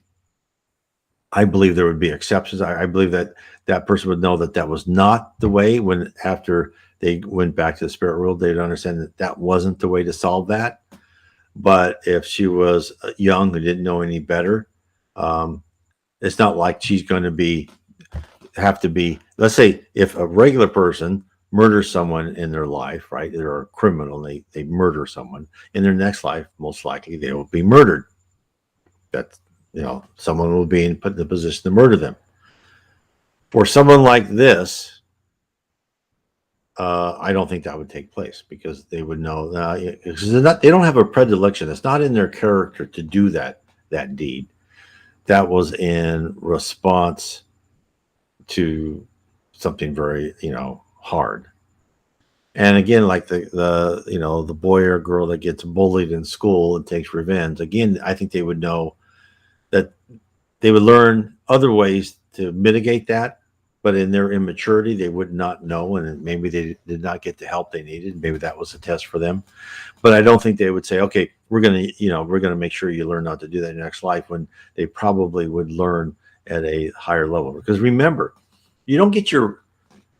I believe there would be exceptions. I believe that person would know that was not the way. When after they went back to the spirit world, they'd understand that wasn't the way to solve that. But if she was young who didn't know any better, it's not like she's going to have to be. Let's say if a regular person murders someone in their life, right? They're a criminal. And they murder someone in their next life. Most likely, they will be murdered. That's someone will be put in the position to murder them. For someone like this, I don't think that would take place, because they would know because they don't have a predilection. It's not in their character to do that deed. That was in response to something very hard. And again, like the boy or girl that gets bullied in school and takes revenge. Again, I think they would know that they would learn other ways to mitigate that, but in their immaturity, they would not know, and maybe they did not get the help they needed. Maybe that was a test for them. But I don't think they would say, okay, we're going to make sure you learn not to do that in your next life, when they probably would learn at a higher level. Because remember, you don't get your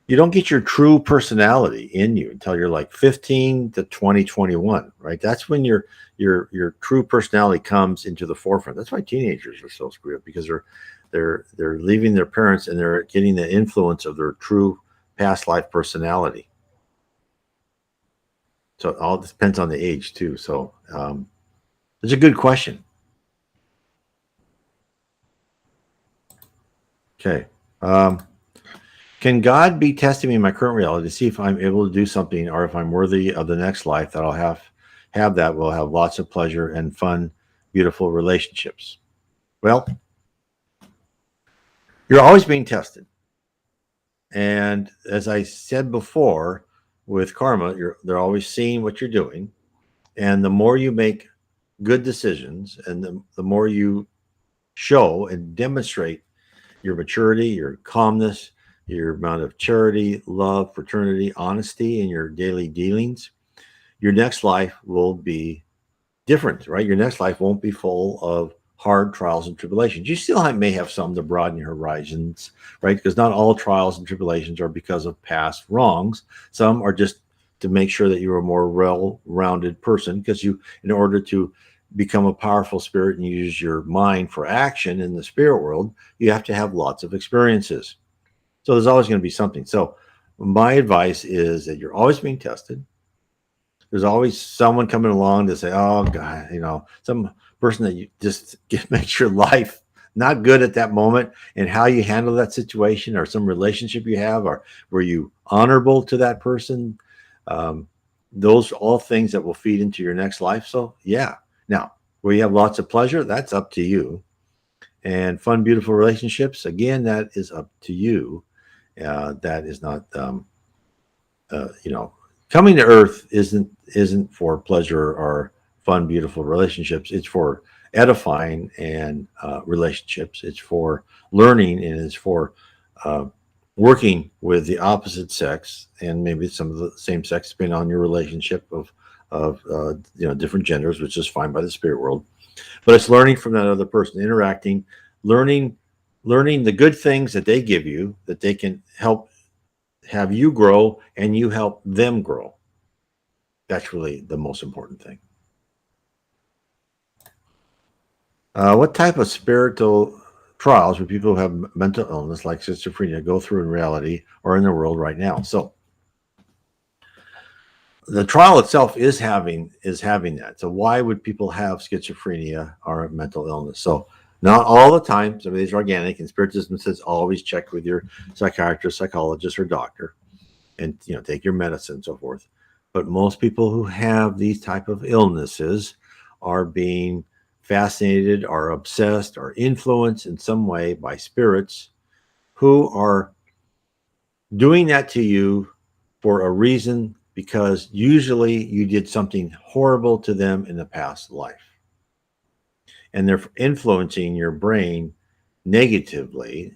you don't get your true personality in you until you're like 15 to 20, 21, right? That's when your true personality comes into the forefront. That's why teenagers are so screwed up, because they're leaving their parents and they're getting the influence of their true past life personality. So it all depends on the age too. So it's a good question. Okay. Um, can God be testing me in my current reality to see if I'm able to do something, or if I'm worthy of the next life that I'll have that will have lots of pleasure and fun, beautiful relationships? Well, you're always being tested. And as I said before, with karma, they're always seeing what you're doing. And the more you make good decisions, and the more you show and demonstrate your maturity, your calmness, your amount of charity, love, fraternity, honesty in your daily dealings, your next life will be different, right? Your next life won't be full of hard trials and tribulations. You still may have some to broaden your horizons, right? Because not all trials and tribulations are because of past wrongs. Some are just to make sure that you're a more well-rounded person, because in order to become a powerful spirit and use your mind for action in the spirit world, you have to have lots of experiences. So there's always going to be something. So my advice is that you're always being tested. There's always someone coming along to say, "Oh God," some person that you just makes your life not good at that moment, and how you handle that situation, or some relationship you have, or were you honorable to that person? Um, those are all things that will feed into your next life. So yeah, now where you have lots of pleasure, that's up to you, and fun, beautiful relationships, again, that is up to you. That is not uh, you know, coming to Earth isn't for pleasure or fun, beautiful relationships. It's for edifying and relationships. It's for learning, and it's for uh, working with the opposite sex, and maybe some of the same sex, depending on your relationship of different genders, which is fine by the spirit world. But it's learning from that other person, interacting, learning, learning the good things that they give you, that they can help have you grow, and you help them grow. That's really the most important thing. What type of spiritual trials would people who have mental illness like schizophrenia go through in reality or in the world right now? So the trial itself is having that. So why would people have schizophrenia or mental illness? So not all the time. Some of these are organic, and Spiritism says always check with your psychiatrist, psychologist, or doctor, and take your medicine and so forth. But most people who have these type of illnesses are being fascinated or obsessed or influenced in some way by spirits who are doing that to you for a reason, because usually you did something horrible to them in the past life, and they're influencing your brain negatively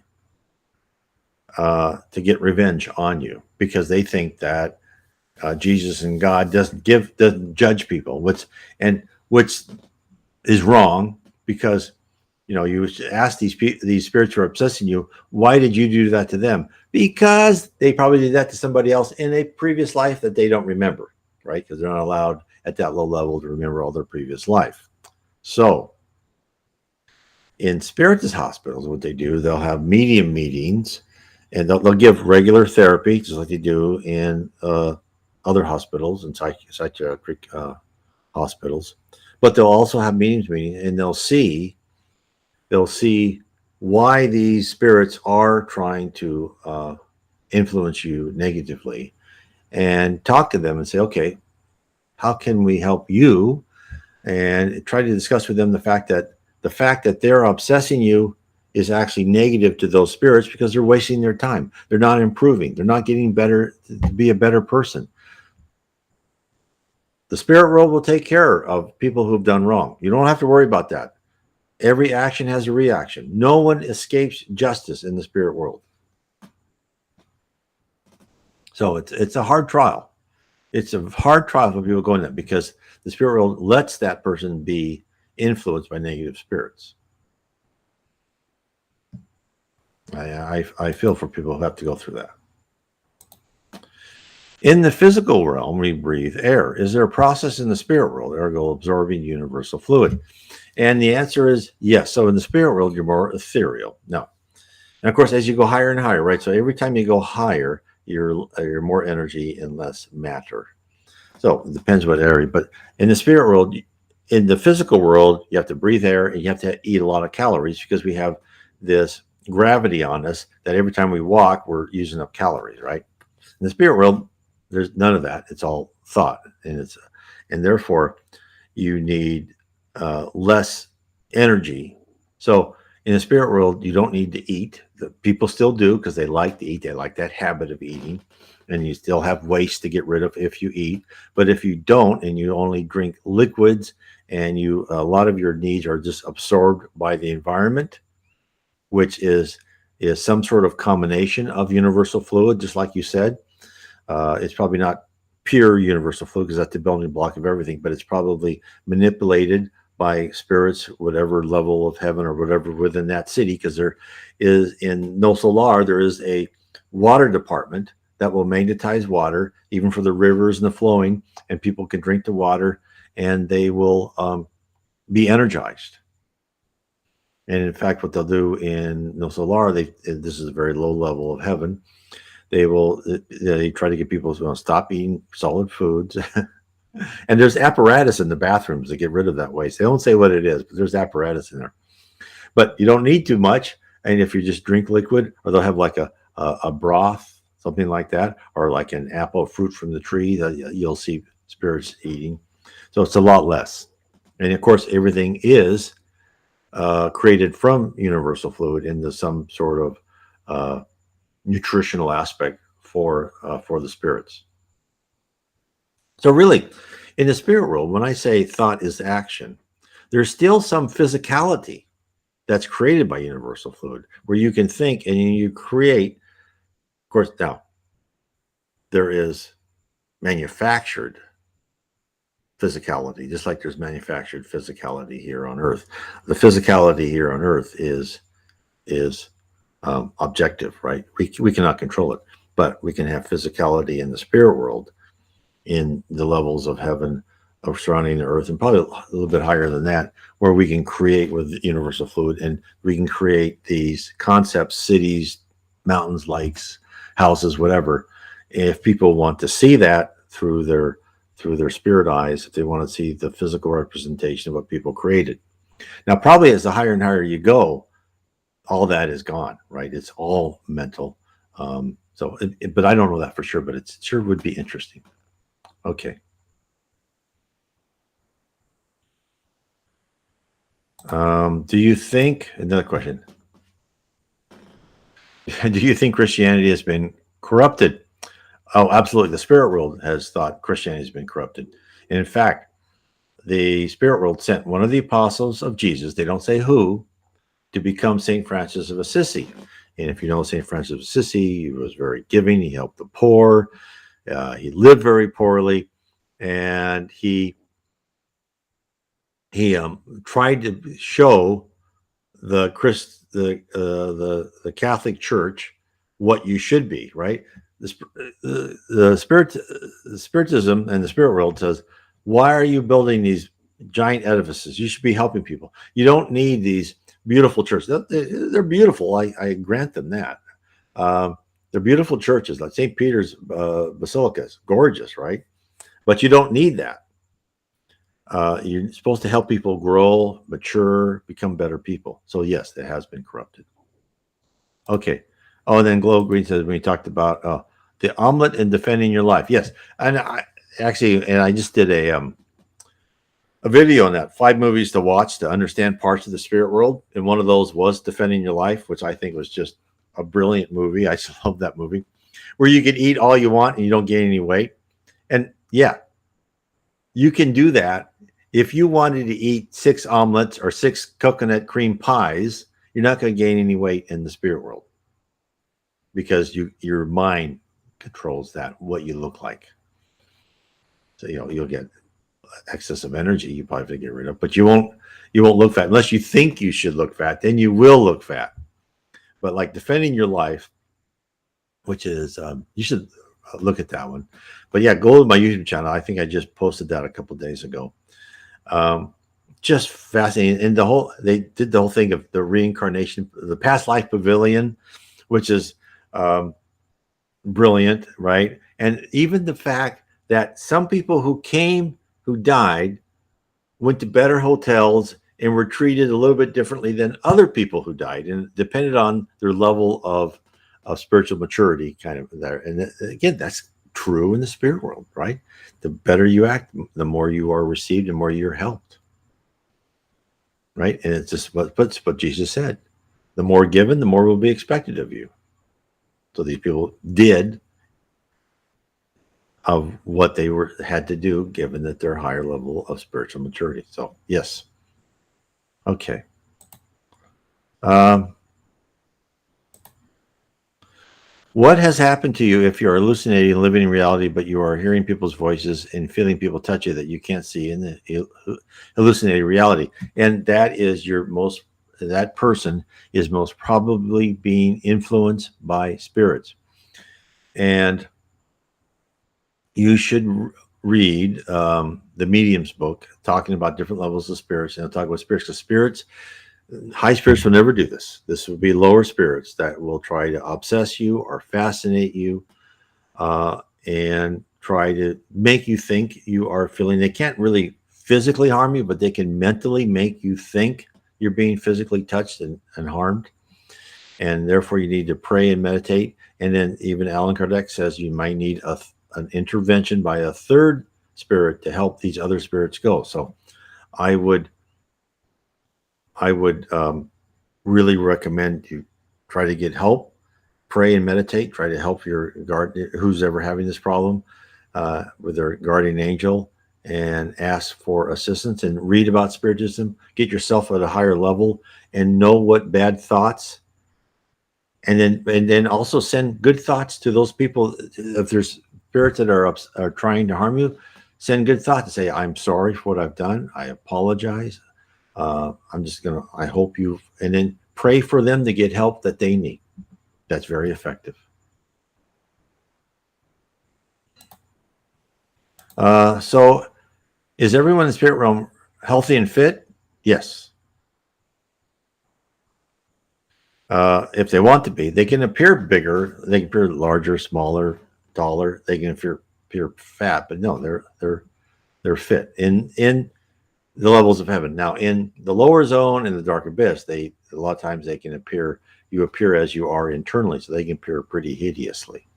to get revenge on you, because they think that Jesus and God doesn't judge people. Which is wrong, because you ask these spirits who are obsessing you, why did you do that to them? Because they probably did that to somebody else in a previous life that they don't remember, right? Because they're not allowed at that low level to remember all their previous life. So in spiritist hospitals, what they do, they'll have medium meetings, and they'll give regular therapy just like they do in other hospitals and psychiatric hospitals. But they'll also have meetings, and they'll see why these spirits are trying to influence you negatively, and talk to them and say, okay, how can we help you? And try to discuss with them the fact that they're obsessing you is actually negative to those spirits, because they're wasting their time. They're not improving. They're not getting better to be a better person. The spirit world will take care of people who've done wrong. You don't have to worry about that. Every action has a reaction. No one escapes justice in the spirit world. So it's a hard trial. It's a hard trial for people going that, because the spirit world lets that person be influenced by negative spirits. I feel for people who have to go through that. In the physical realm, we breathe air. Is there a process in the spirit world, ergo absorbing universal fluid? And the answer is yes. So in the spirit world, you're more ethereal. No. And of course, as you go higher and higher, right? So every time you go higher, you're more energy and less matter. So it depends what area. But in the spirit world, in the physical world, you have to breathe air and you have to eat a lot of calories because we have this gravity on us that every time we walk, we're using up calories, right? In the spirit world, there's none of that. It's all thought, and therefore you need less energy. So in the spirit world, you don't need to eat. The people still do because they like to eat. They like that habit of eating, and you still have waste to get rid of if you eat. But if you don't, and you only drink liquids, and a lot of your needs are just absorbed by the environment, which is some sort of combination of universal fluid, just like you said. It's probably not pure universal fluid because that's the building block of everything, but it's probably manipulated by spirits, whatever level of heaven or whatever within that city, because there is in No Solar, there is a water department that will magnetize water, even for the rivers and the flowing, and people can drink the water and they will be energized. And in fact, what they'll do in No Solar, this is a very low level of heaven. They try to get people to stop eating solid foods. And there's apparatus in the bathrooms to get rid of that waste. They don't say what it is, but there's apparatus in there. But you don't need too much. And if you just drink liquid, or they'll have like a broth, something like that, or like an apple fruit from the tree that you'll see spirits eating. So it's a lot less. And of course, everything is created from universal fluid into some sort of nutritional aspect for the spirits. So really, in the spirit world, when I say thought is action, there's still some physicality that's created by universal fluid, where you can think and you create. Of course, now there is manufactured physicality, just like there's manufactured physicality here on Earth. The physicality here on Earth is objective, right? We cannot control it, but we can have physicality in the spirit world, in the levels of heaven of surrounding the earth, and probably a little bit higher than that, where we can create with universal fluid, and we can create these concepts, cities, mountains, lakes, houses, whatever. If people want to see that through their spirit eyes, if they want to see the physical representation of what people created. Now, probably as the higher and higher you go, all that is gone, right? It's all mental. But I don't know that for sure, but it sure would be interesting. Okay. Do you think, another question, do you think Christianity has been corrupted? Oh, absolutely. The spirit world has thought Christianity has been corrupted. And in fact, the spirit world sent one of the apostles of Jesus, they don't say who, to become St. Francis of Assisi. And if you know St. Francis of Assisi, he was very giving. He helped the poor. He lived very poorly. And he tried to show the Catholic Church what you should be, right? The Spiritism and the spirit world says, why are you building these giant edifices? You should be helping people. You don't need these beautiful churches. They're beautiful. I grant them that. They're beautiful churches, like St. Peter's Basilica is gorgeous, right? But you don't need that. You're supposed to help people grow, mature, become better people. So yes, it has been corrupted. Okay. Oh, and then Glow Green says, when we talked about the omelet and defending your life. Yes. And I just did a video on that, 5 movies to watch to understand parts of the spirit world. And one of those was Defending Your Life, which I think was just a brilliant movie. I still love that movie, where you can eat all you want and you don't gain any weight. And yeah, you can do that. If you wanted to eat 6 omelets or 6 coconut cream pies, you're not going to gain any weight in the spirit world, because your mind controls that, what you look like. So you'll get excess of energy you probably have to get rid of, but you won't look fat unless you think you should look fat. Then you will look fat. but like defending your life, which is you should look at that one. But yeah, go to my YouTube channel. I think I just posted that a couple of days ago. Um, just fascinating. And they did the whole thing of the reincarnation, the past life pavilion, which is brilliant, right? And even the fact that some people who died, went to better hotels and were treated a little bit differently than other people who died, and depended on their level of spiritual maturity, kind of there. And again, that's true in the spirit world, right? The better you act, the more you are received, and more you're helped, right? And it's just what Jesus said: the more given, the more will be expected of you. So these people did of what they had to do, given that their higher level of spiritual maturity. So yes, okay. Um, what has happened to you if you are hallucinating and living in reality, but you are hearing people's voices and feeling people touch you that you can't see in the hallucinated reality? And that person is most probably being influenced by spirits. And you should read the Medium's book, talking about different levels of spirits. And I'll talk about spirits, because spirits, high spirits will never do this. This will be lower spirits that will try to obsess you or fascinate you, and try to make you think you are feeling. They can't really physically harm you, but they can mentally make you think you're being physically touched and harmed. And therefore, you need to pray and meditate. And then even Allan Kardec says you might need an intervention by a third spirit to help these other spirits go. So I would really recommend you try to get help, pray and meditate, try to help your guardian, who's ever having this problem, with their guardian angel, and ask for assistance and read about Spiritism, get yourself at a higher level and know what bad thoughts, and then also send good thoughts to those people. If there's spirits that are trying to harm you, send good thoughts and say, I'm sorry for what I've done. I apologize. I hope you, and then pray for them to get help that they need. That's very effective. So is everyone in the spirit realm healthy and fit? Yes. If they want to be, they can appear bigger, they can appear larger, smaller, taller, they can appear fat, but no, they're fit in the levels of heaven. Now, in the lower zone and the dark abyss, a lot of times they can appear, you appear as you are internally, so they can appear pretty hideously.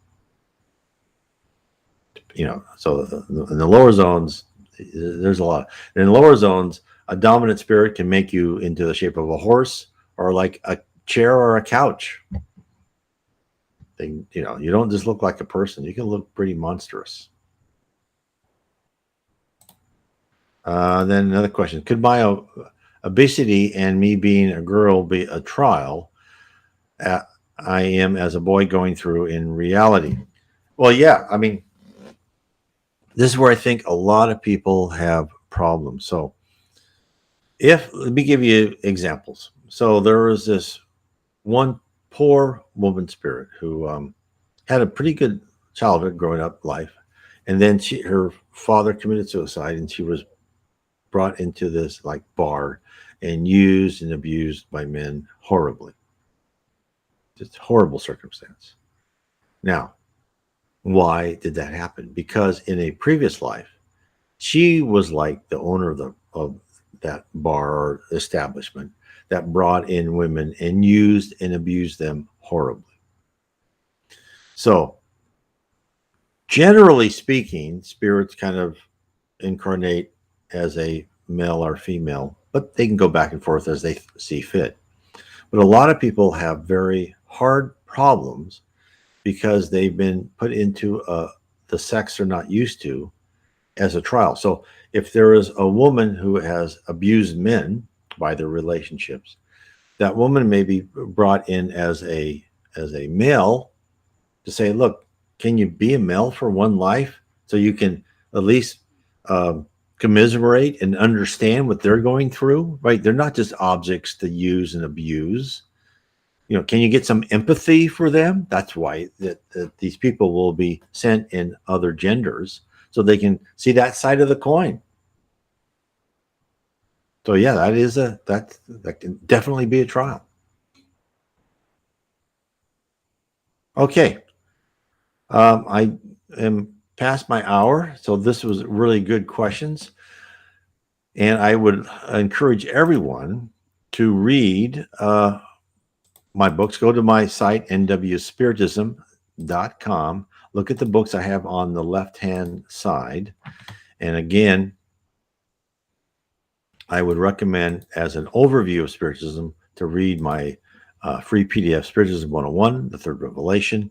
So in the lower zones, there's a lot. And in the lower zones, a dominant spirit can make you into the shape of a horse or like a chair or a couch. You don't just look like a person. You can look pretty monstrous. Then another question: could my obesity and me being a girl be a trial I am as a boy going through in reality? Well, yeah. I mean, this is where I think a lot of people have problems. So, let me give you examples. So there was this one poor woman spirit who had a pretty good childhood, growing up life, and then her father committed suicide, and she was brought into this like bar and used and abused by men horribly. Just horrible circumstance. Now, why did that happen? Because in a previous life, she was like the owner of that bar or establishment that brought in women and used and abused them horribly. So, generally speaking, spirits kind of incarnate as a male or female, but they can go back and forth as they see fit. But a lot of people have very hard problems because they've been put into the sex they're not used to as a trial. So if there is a woman who has abused men by their relationships, that woman may be brought in as a male to say, look, can you be a male for one life so you can at least commiserate and understand what they're going through, right? They're not just objects to use and abuse. can you get some empathy for them? That's why that these people will be sent in other genders so they can see that side of the coin. So yeah, that can definitely be a trial. Okay, I am past my hour, so this was really good questions, and I would encourage everyone to read my books. Go to my site nwspiritism.com. Look at the books I have on the left-hand side, and again, I would recommend, as an overview of Spiritism, to read my free PDF, Spiritism 101, the Third Revelation.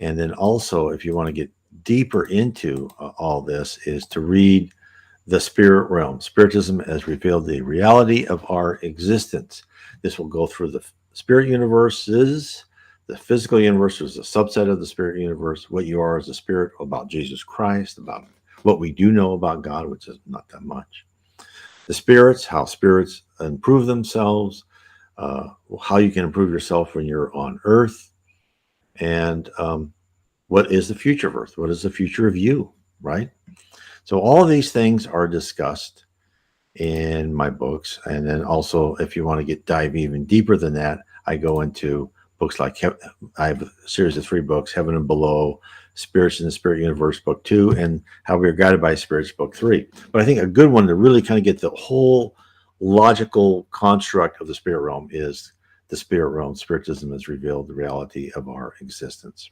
And then also, if you want to get deeper into all this, is to read The Spirit Realm. Spiritism has revealed the reality of our existence. This will go through the spirit universes. The physical universe is a subset of the spirit universe. What you are as a spirit, about Jesus Christ, about what we do know about God, which is not that much. The spirits, how spirits improve themselves, how you can improve yourself when you're on Earth, and what is the future of Earth? What is the future of you, right? So all of these things are discussed in my books. And then also, if you want to dive even deeper than that, I go into books like, I have a series of 3 books, Heaven and Below, Spirits in the Spirit Universe, Book 2, and How We Are Guided by Spirits, Book 3. But I think a good one to really kind of get the whole logical construct of the spirit realm is The Spirit Realm. Spiritism has revealed the reality of our existence.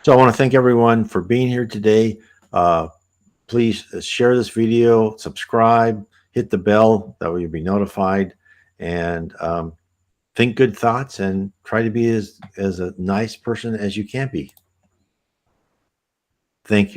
So I want to thank everyone for being here today. Please share this video, subscribe, hit the bell, that way you'll be notified, and think good thoughts and try to be as a nice person as you can be. Thank you.